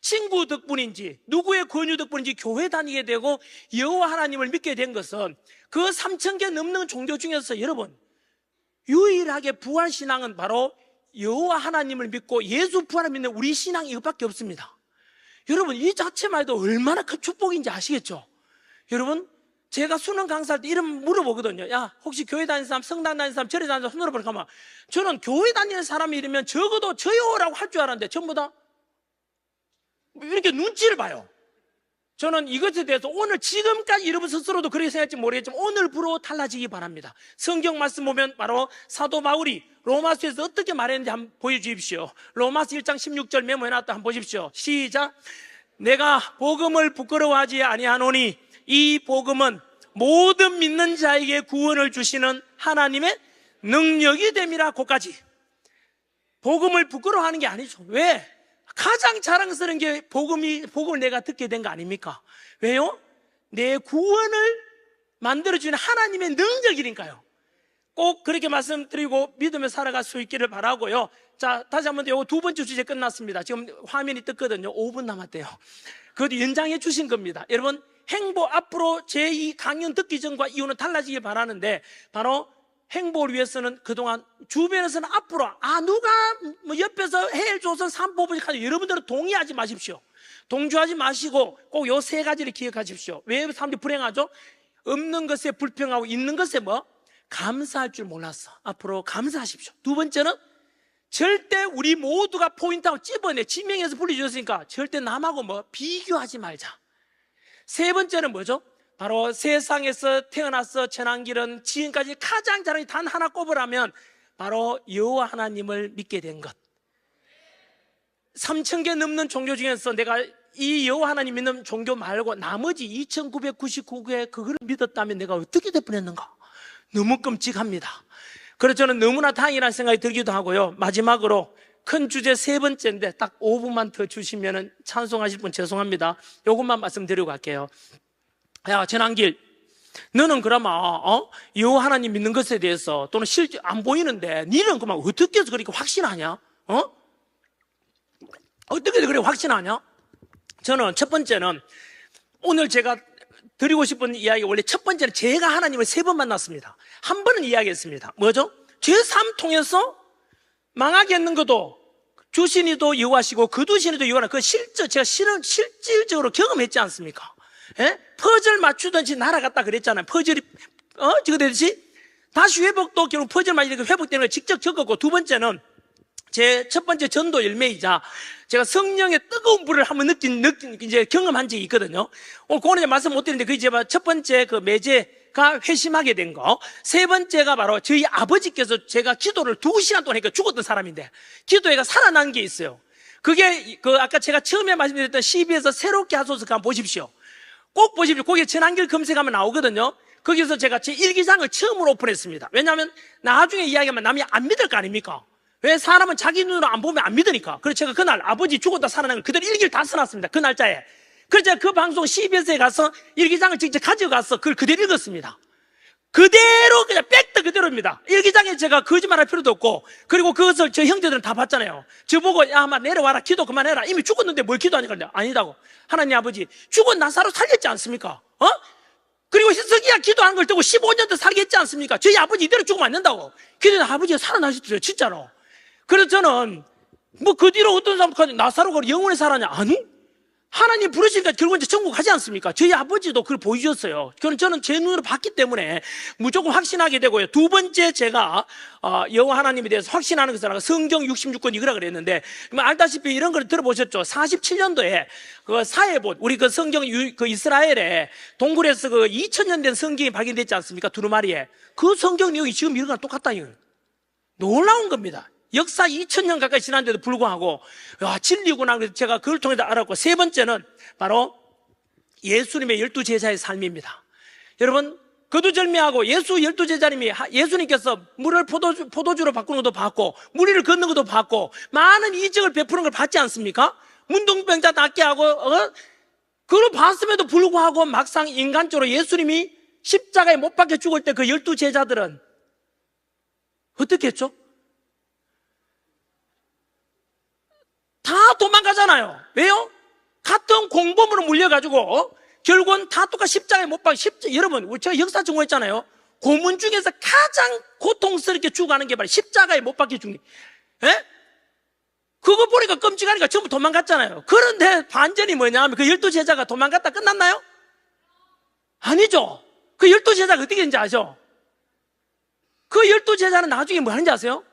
친구 덕분인지 누구의 권유 덕분인지 교회 다니게 되고 여호와 하나님을 믿게 된 것은 그 3,000개 넘는 종교 중에서 여러분 유일하게 부활신앙은 바로 여호와 하나님을 믿고 예수 부활을 믿는 우리 신앙이 이것밖에 없습니다. 여러분 이 자체만 해도 얼마나 큰 축복인지 아시겠죠? 여러분 제가 수능 강사할 때 이름 물어보거든요. 야, 혹시 교회 다니는 사람, 성당 다니는 사람, 절에 다니는 사람 손으로 보니까 가면, 저는 교회 다니는 사람이 이러면 적어도 저요라고 할 줄 알았는데 전부 다 이렇게 눈치를 봐요. 저는 이것에 대해서 오늘 지금까지 여러분 스스로도 그렇게 생각할지 모르겠지만 오늘부로 달라지기 바랍니다. 성경 말씀 보면 바로 사도 바울이 로마서에서 어떻게 말했는지 한번 보여주십시오. 로마서 1장 16절 메모해놨다 한번 보십시오. 시작. 내가 복음을 부끄러워하지 아니하노니 이 복음은 모든 믿는 자에게 구원을 주시는 하나님의 능력이 됨이라. 고까지. 복음을 부끄러워하는 게 아니죠. 왜? 가장 자랑스러운 게 복음을 내가 듣게 된 거 아닙니까? 왜요? 내 구원을 만들어주는 하나님의 능력이니까요. 꼭 그렇게 말씀드리고 믿으며 살아갈 수 있기를 바라고요. 자, 다시 한번 요 두 번째 주제 끝났습니다. 지금 화면이 떴거든요. 5분 남았대요. 그것도 연장해 주신 겁니다. 여러분 행복, 앞으로 제 이 강연 듣기 전과 이후는 달라지길 바라는데, 바로 행복을 위해서는 그동안 주변에서는 앞으로 누가 뭐 옆에서 해일조선 삼보부직 하죠. 여러분들은 동의하지 마십시오. 동조하지 마시고 꼭 요 세 가지를 기억하십시오. 왜 사람들이 불행하죠? 없는 것에 불평하고 있는 것에 감사할 줄 몰랐어. 앞으로 감사하십시오. 두 번째는 절대 우리 모두가 포인트하고 찝어내 지명해서 불러주셨으니까 절대 남하고 뭐 비교하지 말자. 세 번째는 뭐죠? 바로 세상에서 태어나서 천한길은 지금까지 가장 잘하는 단 하나 꼽으라면 바로 여호와 하나님을 믿게 된 것. 3,000개 넘는 종교 중에서 내가 이 여호와 하나님 믿는 종교 말고 나머지 2,999개 그걸 믿었다면 내가 어떻게 될 뻔했는가? 너무 끔찍합니다. 그래서 저는 너무나 다행이라는 생각이 들기도 하고요. 마지막으로 큰 주제 세 번째인데 딱 5분만 더 주시면 찬송하실 분 죄송합니다. 이것만 말씀드리고 갈게요. 야, 전한길, 너는 그러면 여호와 하나님 믿는 것에 대해서 또는 실제 안 보이는데 니는 그만 어떻게 해서 그렇게 확신하냐? 어떻게 그렇게 확신하냐? 저는 첫 번째는 오늘 제가 드리고 싶은 이야기, 원래 첫 번째는 제가 하나님을 3번 만났습니다. 한 번은 이야기했습니다. 뭐죠? 제3 통해서 망하게 했는 것도 주신이도 여호와시고 그 두신이도 여호와라. 그 제가 실질적으로 경험했지 않습니까? 예? 퍼즐 맞추든지 날아갔다 그랬잖아요. 퍼즐이 저거 되듯이 다시 회복도 결국 퍼즐 맞으니까 회복되는 걸 직접 겪었고, 두 번째는 제 첫 번째 전도 열매이자 제가 성령의 뜨거운 불을 한번 이제 경험한 적이 있거든요. 오늘 그거는 이제 말씀 못 드리는데 그 이제 첫 번째 그 매제가 회심하게 된 거. 세 번째가 바로 저희 아버지께서 제가 기도를 2시간 동안 했고 죽었던 사람인데 기도회가 살아난 게 있어요. 그게 그 아까 제가 처음에 말씀드렸던 CB에서 새롭게 하소서 한번 보십시오. 꼭 보십시오. 거기에 전한길 검색하면 나오거든요. 거기서 제가 제 일기장을 처음으로 오픈했습니다. 왜냐하면 나중에 이야기하면 남이 안 믿을 거 아닙니까? 왜? 사람은 자기 눈으로 안 보면 안 믿으니까. 그래서 제가 그날 아버지 죽었다 살아난 걸 그대로 일기를 다 써놨습니다. 그 날짜에. 그래서 제가 그 방송 CBS에 가서 일기장을 직접 가져가서 그걸 그대로 읽었습니다. 그대로 그냥 빽도 그대로입니다. 일기장에 제가 거짓말할 필요도 없고, 그리고 그것을 저 형제들은 다 봤잖아요. 저보고 야 아마 내려와라, 기도 그만해라. 이미 죽었는데 뭘 기도하니까. 아니다고. 하나님 아버지 죽은 나사로 살렸지 않습니까? 그리고 히스기야 기도한 걸 두고 15년 더 살게 했지 않습니까? 저희 아버지 이대로 죽으면 안 된다고. 기도는 아버지가 살아나셨어요, 진짜로. 그래서 저는 뭐 그 뒤로 어떤 사람까지 나사로가 영원히 살았냐? 아니, 하나님 부르시니까 결국 이제 천국 가지 않습니까? 저희 아버지도 그걸 보여주셨어요. 저는 제 눈으로 봤기 때문에 무조건 확신하게 되고요. 두 번째 제가 여호와 하나님에 대해서 확신하는 것은 성경 66권 이거라 그랬는데, 알다시피 이런 걸 들어보셨죠? 47년도에 그 사해봇, 우리 그 성경 그 이스라엘에 동굴에서 그 2000년 된 성경이 발견됐지 않습니까? 두루마리에. 그 성경 내용이 지금 이거랑 똑같다. 이거 놀라운 겁니다. 역사 2000년 가까이 지났는데도 불구하고 야, 진리구나. 그래서 제가 그걸 통해서 알았고, 세 번째는 바로 예수님의 12제자의 삶입니다. 여러분, 거두절미하고 예수 12제자님이 예수님께서 물을 포도주로 바꾸는 것도 봤고 무리를 걷는 것도 봤고 많은 이적을 베푸는 걸 봤지 않습니까? 문둥병자 낫게 하고 그걸 봤음에도 불구하고 막상 인간적으로 예수님이 십자가에 못 박혀 죽을 때 그 12제자들은 어떻게 했죠? 다 도망가잖아요. 왜요? 같은 공범으로 물려가지고 결국은 다 똑같이 십자가에 못 박혀. 여러분, 제가 역사 전공했잖아요. 고문 중에서 가장 고통스럽게 죽어가는 게 바로 십자가에 못 박혀 죽는. 예? 그거 보니까 끔찍하니까 전부 도망갔잖아요. 그런데 반전이 뭐냐면 그 12제자가 도망갔다 끝났나요? 아니죠. 그 12제자가 어떻게 됐는지 아죠? 그 12제자는 나중에 뭐 하는지 아세요?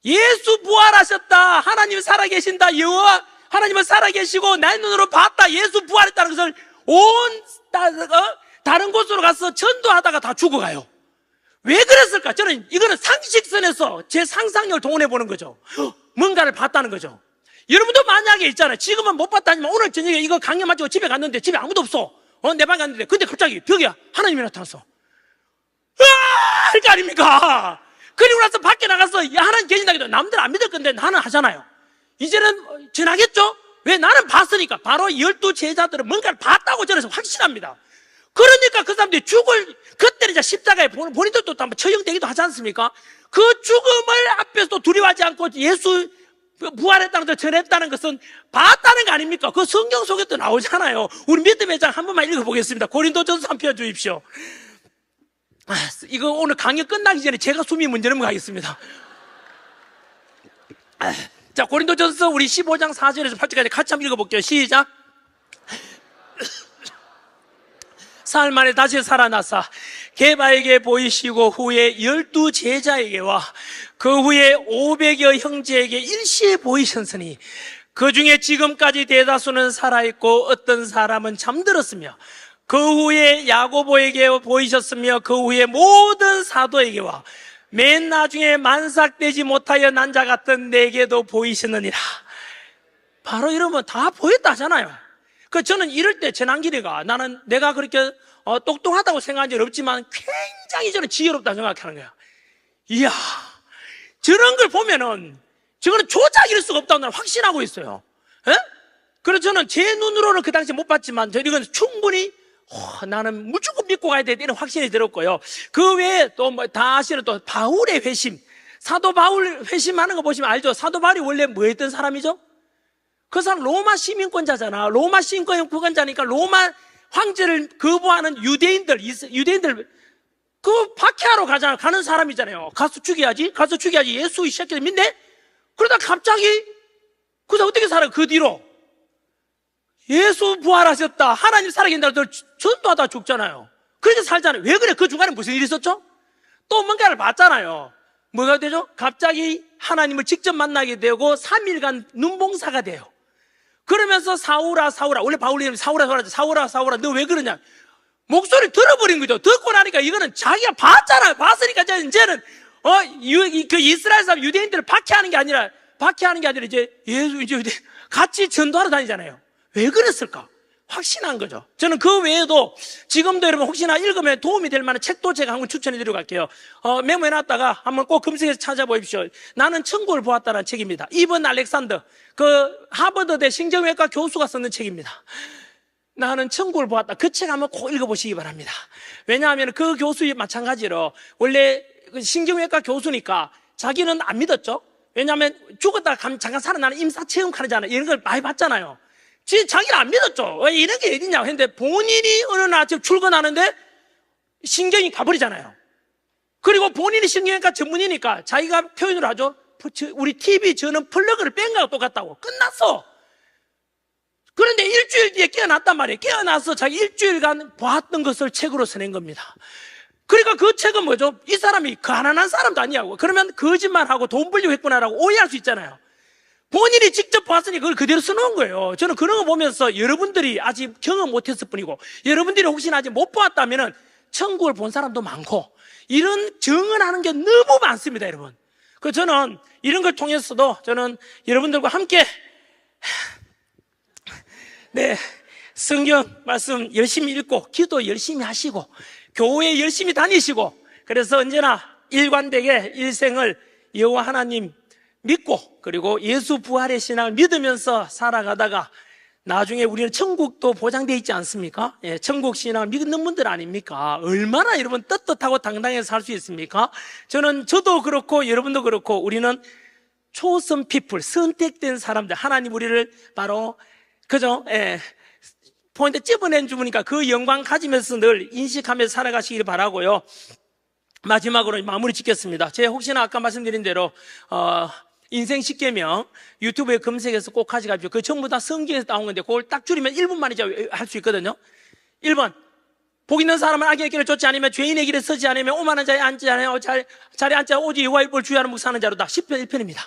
예수 부활하셨다, 하나님 살아계신다, 여호와 하나님은 살아계시고 내 눈으로 봤다, 예수 부활했다는 것을 다른 곳으로 가서 전도하다가 다 죽어가요. 왜 그랬을까? 저는 이거는 상식선에서 제 상상력을 동원해 보는 거죠. 뭔가를 봤다는 거죠. 여러분도 만약에 있잖아요. 지금은 못 봤다니만 오늘 저녁에 이거 강연 마치고 집에 갔는데 집에 아무도 없어. 내 방 갔는데 근데 갑자기 벽에 하나님이 나타났어. 할 거 아닙니까? 그리고 나서 밖에 나가서 하나님 계신다 해도 남들 안 믿을 건데 나는 하잖아요. 이제는 전하겠죠? 왜? 나는 봤으니까. 바로 12제자들은 뭔가를 봤다고 저는 확신합니다. 그러니까 그 사람들이 그때는 이제 십자가에 본인들도 또 한번 처형되기도 하지 않습니까? 그 죽음을 앞에서 또 두려워하지 않고 예수 부활했다는 것을 전했다는 것은 봤다는 거 아닙니까? 그 성경 속에도 나오잖아요. 우리 믿음의 장 한 번만 읽어보겠습니다. 고린도전서 한 편 주십시오. 이거 오늘 강의 끝나기 전에 제가 숨이 먼저 넘어가겠습니다. 자, 고린도전서 우리 15장 4절에서 8절까지 같이 한번 읽어볼게요. 시작. 사흘 만에 다시 살아나사 게바에게 보이시고 후에 12 제자에게와 그 후에 500여 형제에게 일시에 보이셨으니 그 중에 지금까지 대다수는 살아있고 어떤 사람은 잠들었으며 그 후에 야고보에게 보이셨으며 그 후에 모든 사도에게와 맨 나중에 만삭되지 못하여 난 자 같은 내게도 보이시느니라. 바로 이러면 다 보였다 하잖아요. 저는 이럴 때 전환기리가 나는 내가 그렇게 똑똑하다고 생각한 적 없지만 굉장히 저는 지혜롭다고 생각하는 거야. 이야, 저런 걸 보면은 저거는 조작일 수가 없다고 나는 확신하고 있어요. 예? 그래서 저는 제 눈으로는 그 당시에 못 봤지만 이건 충분히 나는 무조건 믿고 가야 돼 이런 확신이 들었고요. 그 외에 또 다시는 또 바울의 회심, 사도 바울 회심하는 거 보시면 알죠? 사도 바울이 원래 뭐 했던 사람이죠? 그 사람 로마 시민권자잖아. 로마 시민권자니까 로마 황제를 거부하는 유대인들 그 박해하러 가는 사람이잖아요. 가서 죽여야지 예수 이 새끼들 믿네? 그러다 갑자기 그래서 어떻게 살아요? 그 뒤로 예수 부활하셨다, 하나님 살아계신다, 늘 전도하다 죽잖아요. 그렇게 살잖아요. 왜 그래? 그 중간에 무슨 일이 있었죠? 또 뭔가를 봤잖아요. 뭐가 되죠? 갑자기 하나님을 직접 만나게 되고 3일간 눈봉사가 돼요. 그러면서 사울아 원래 바울 이름이 사울아 너 왜 그러냐? 목소리 들어버린 거죠. 듣고 나니까 이거는 자기가 봤잖아요. 봤으니까 이제는 그 이스라엘 사람 유대인들을 박해하는 게 아니라 이제 같이 전도하러 다니잖아요. 왜 그랬을까? 확신한 거죠. 저는 그 외에도 지금도 여러분 혹시나 읽으면 도움이 될 만한 책도 제가 한번 추천해 드리고 갈게요. 메모해 놨다가 한번 꼭 검색해서 찾아보십시오. 나는 천국을 보았다는 책입니다. 이번 알렉산더, 그 하버드대 신경외과 교수가 썼는 책입니다. 나는 천국을 보았다. 그 책 한번 꼭 읽어보시기 바랍니다. 왜냐하면 그 교수 마찬가지로 원래 신경외과 교수니까 자기는 안 믿었죠. 왜냐하면 죽었다가 잠깐 살아나는 임사체험 하잖아요. 이런 걸 많이 봤잖아요. 자기는 안 믿었죠. 왜 이런 게 어디냐고 했는데 본인이 어느 날 아침 출근하는데 신경이 가버리잖아요. 그리고 본인이 신경외과 전문이니까 자기가 표현을 하죠. 우리 TV 저는 플러그를 뺀 거하고 똑같다고. 끝났어. 그런데 일주일 뒤에 깨어났단 말이에요. 깨어나서 자기 일주일간 보았던 것을 책으로 써낸 겁니다. 그러니까 그 책은 뭐죠? 이 사람이 가난한 사람도 아니냐고. 그러면 거짓말하고 돈 벌려고 했구나라고 오해할 수 있잖아요. 본인이 직접 봤으니 그걸 그대로 써놓은 거예요. 저는 그런 거 보면서 여러분들이 아직 경험 못했을 뿐이고 여러분들이 혹시나 아직 못 보았다면 천국을 본 사람도 많고 이런 증언하는 게 너무 많습니다, 여러분. 그래서 저는 이런 걸 통해서도 저는 여러분들과 함께 성경 말씀 열심히 읽고 기도 열심히 하시고 교회 열심히 다니시고 그래서 언제나 일관되게 일생을 여호와 하나님 믿고 그리고 예수 부활의 신앙을 믿으면서 살아가다가 나중에 우리는 천국도 보장되어 있지 않습니까? 예, 천국 신앙을 믿는 분들 아닙니까? 얼마나 여러분 떳떳하고 당당해서 살 수 있습니까? 저도 그렇고 여러분도 그렇고 우리는 초선 피플, 선택된 사람들, 하나님 우리를 바로 그죠? 포인트 찝어낸 주니까 그 영광 가지면서 늘 인식하면서 살아가시길 바라고요. 마지막으로 마무리 짓겠습니다. 제가 혹시나 아까 말씀드린 대로 인생 10계명 유튜브에 검색해서 꼭 가져가십시오. 그 전부 다 성경에서 나온 건데 그걸 딱 줄이면 1분 만에 할 수 있거든요. 1번, 복 있는 사람은 악인의 길을 쫓지 않으며 죄인의 길에 서지 않으며 오만한 자에 앉지 않으며 자리에 앉지 오직 여호와의 볼 주의하는 묵상하는 자로다. 10편 1편입니다.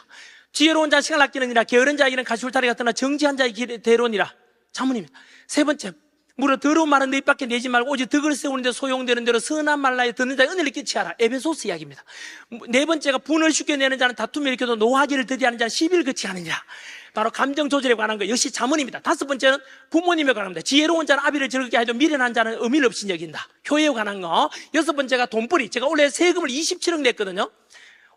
지혜로운 자 시간 아끼느니라 게으른 자에게는 가시울타리 같으나 정지한 자의 길에 대로니라. 자문입니다. 세 번째, 무릇 더러운 말은 너 입 밖에 내지 말고 오직 덕을 세우는데 소용되는 대로 선한 말라에 듣는 자의 은혜를 끼치하라. 에베소스 이야기입니다. 네 번째가 분을 쉽게 내는 자는 다툼을 일으켜도 노하기를 더디하는 자는 시비를 그치 하느니라. 바로 감정 조절에 관한 거 역시 자문입니다. 다섯 번째는 부모님에 관한 겁니다. 지혜로운 자는 아비를 즐겁게 하여 미련한 자는 의미를 없이 여긴다. 교회에 관한 거. 여섯 번째가 돈벌이. 제가 원래 세금을 27억 냈거든요.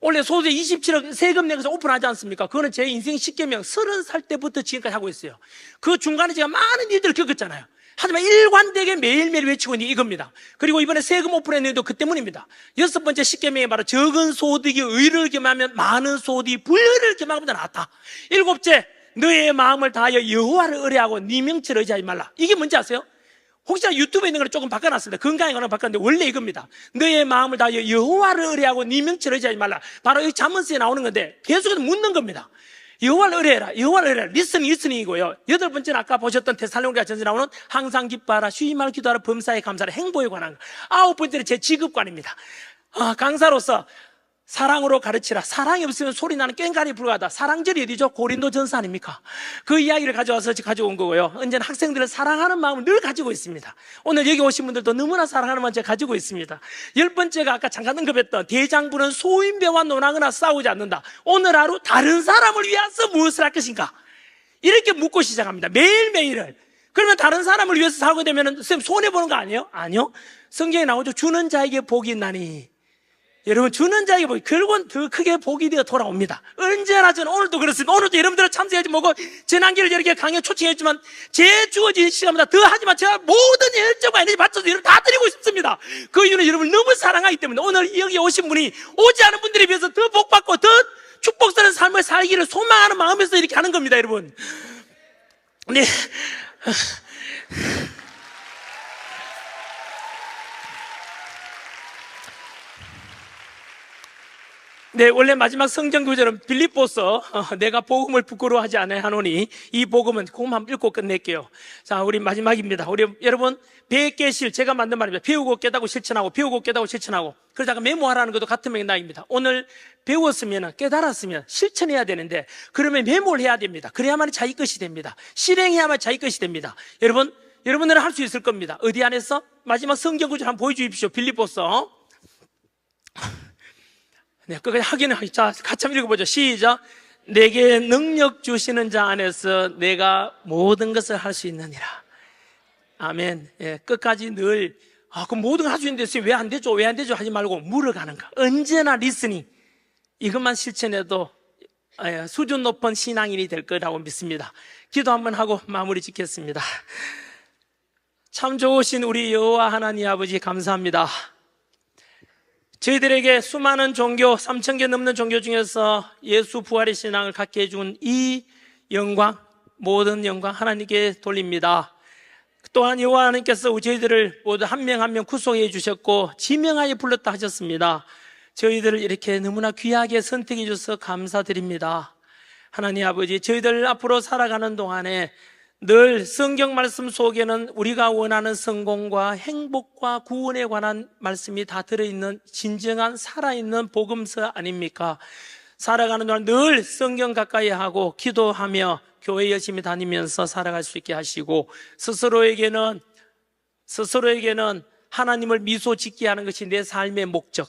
원래 소득 27억 세금 내고서 오픈하지 않습니까? 그거는 제 인생 10계명 30살 때부터 지금까지 하고 있어요. 그 중간에 제가 많은 일들을 겪었잖아요. 하지만 일관되게 매일매일 외치고 있는 이겁니다. 그리고 이번에 세금 오픈했는 것도 그 때문입니다. 여섯 번째 10계명이 바로 적은 소득이 의를 겸하면 많은 소득이 불의를 겸하는 것보다 낫다. 일곱째, 너의 마음을 다하여 여호와를 의뢰하고 네 명체를 의지하지 말라. 이게 뭔지 아세요? 혹시나 유튜브에 있는 걸 조금 바꿔놨습니다. 건강에 관한 거 바꿨는데 원래 이겁니다. 너의 마음을 다하여 여호와를 의뢰하고 네 명체를 의지하지 말라. 바로 이 잠언서에 나오는 건데 계속해서 묻는 겁니다. 여호와를 의뢰해라. 여호와를 의뢰해라. 리스닝이고요. 여덟 번째는 아까 보셨던 데살로니가 전서에 나오는 항상 기뻐하라, 쉬지 말고 기도하라, 범사에 감사하라, 행복에 관한 것. 아홉 번째는 제 직업관입니다. 강사로서 사랑으로 가르치라. 사랑이 없으면 소리 나는 꽹과리 불과하다. 사랑절이 어디죠? 고린도전서 아닙니까? 그 이야기를 가져와서 가져온 거고요. 언제나 학생들을 사랑하는 마음을 늘 가지고 있습니다. 오늘 여기 오신 분들도 너무나 사랑하는 마음을 제가 가지고 있습니다. 열 번째가 아까 잠깐 언급했던 대장부는 소인배와 논하거나 싸우지 않는다. 오늘 하루 다른 사람을 위해서 무엇을 할 것인가? 이렇게 묻고 시작합니다. 매일매일을. 그러면 다른 사람을 위해서 살게 되면 선생님 손해보는 거 아니에요? 아니요. 성경에 나오죠. 주는 자에게 복이 있나니. 여러분, 주는 자에게 복이, 결국은 더 크게 복이 되어 돌아옵니다. 언제나 저는 오늘도 그렇습니다. 오늘도 여러분들을 참석해야지 뭐고, 재난기를 이렇게 강연 초청했지만, 제 주어진 시간보다 더 하지만 제가 모든 열정과 에너지 바쳐서 여러분 다 드리고 싶습니다. 그 이유는 여러분을 너무 사랑하기 때문에 오늘 여기 오신 분이 오지 않은 분들에 비해서 더 복받고 더 축복스러운 삶을 살기를 소망하는 마음에서 이렇게 하는 겁니다, 여러분. 네. 네, 원래 마지막 성경 구절은 빌립보서 내가 복음을 부끄러워하지 않아야 하노니 이 복음은 그것만 한번 읽고 끝낼게요. 자, 우리 마지막입니다. 우리 여러분 배에 깨실 제가 만든 말입니다. 배우고 깨닫고 실천하고 배우고 깨닫고 실천하고 그러다가 메모하라는 것도 같은 맥락입니다. 오늘 배웠으면 깨달았으면 실천해야 되는데 그러면 메모를 해야 됩니다. 그래야만 자기 것이 됩니다. 실행해야만 자기 것이 됩니다. 여러분들은 할 수 있을 겁니다. 어디 안에서? 마지막 성경 구절 한번 보여주십시오. 빌립보서 네, 끝까지 확인을 하기. 자, 같이 한번 읽어보죠. 시작. 내게 능력 주시는 자 안에서 내가 모든 것을 할 수 있느니라. 아멘. 예, 끝까지 늘, 그럼 모든 걸 할 수 있는데 왜 안 되죠? 왜 안 되죠? 하지 말고 물어가는 거. 언제나 리스닝. 이것만 실천해도 수준 높은 신앙인이 될 거라고 믿습니다. 기도 한번 하고 마무리 짓겠습니다. 참 좋으신 우리 여호와 하나님 아버지 감사합니다. 저희들에게 수많은 종교, 3,000개 넘는 종교 중에서 예수 부활의 신앙을 갖게 해준 이 영광, 모든 영광 하나님께 돌립니다. 또한 여호와 하나님께서 저희들을 모두 한 명 한 명 구속해 주셨고 지명하여 불렀다 하셨습니다. 저희들을 이렇게 너무나 귀하게 선택해 주셔서 감사드립니다. 하나님 아버지, 저희들 앞으로 살아가는 동안에 늘 성경 말씀 속에는 우리가 원하는 성공과 행복과 구원에 관한 말씀이 다 들어있는 진정한 살아있는 복음서 아닙니까? 살아가는 동안 늘 성경 가까이 하고 기도하며 교회 열심히 다니면서 살아갈 수 있게 하시고 스스로에게는 하나님을 미소 짓게 하는 것이 내 삶의 목적,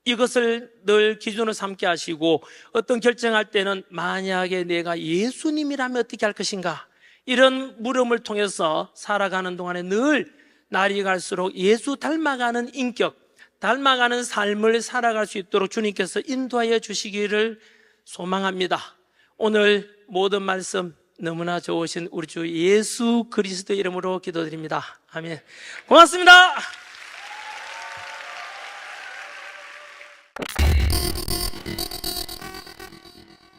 이것을 늘 기준으로 삼게 하시고 어떤 결정할 때는 만약에 내가 예수님이라면 어떻게 할 것인가, 이런 물음을 통해서 살아가는 동안에 늘 날이 갈수록 예수 닮아가는 인격, 닮아가는 삶을 살아갈 수 있도록 주님께서 인도하여 주시기를 소망합니다. 오늘 모든 말씀 너무나 좋으신 우리 주 예수 그리스도 이름으로 기도드립니다. 아멘. 고맙습니다.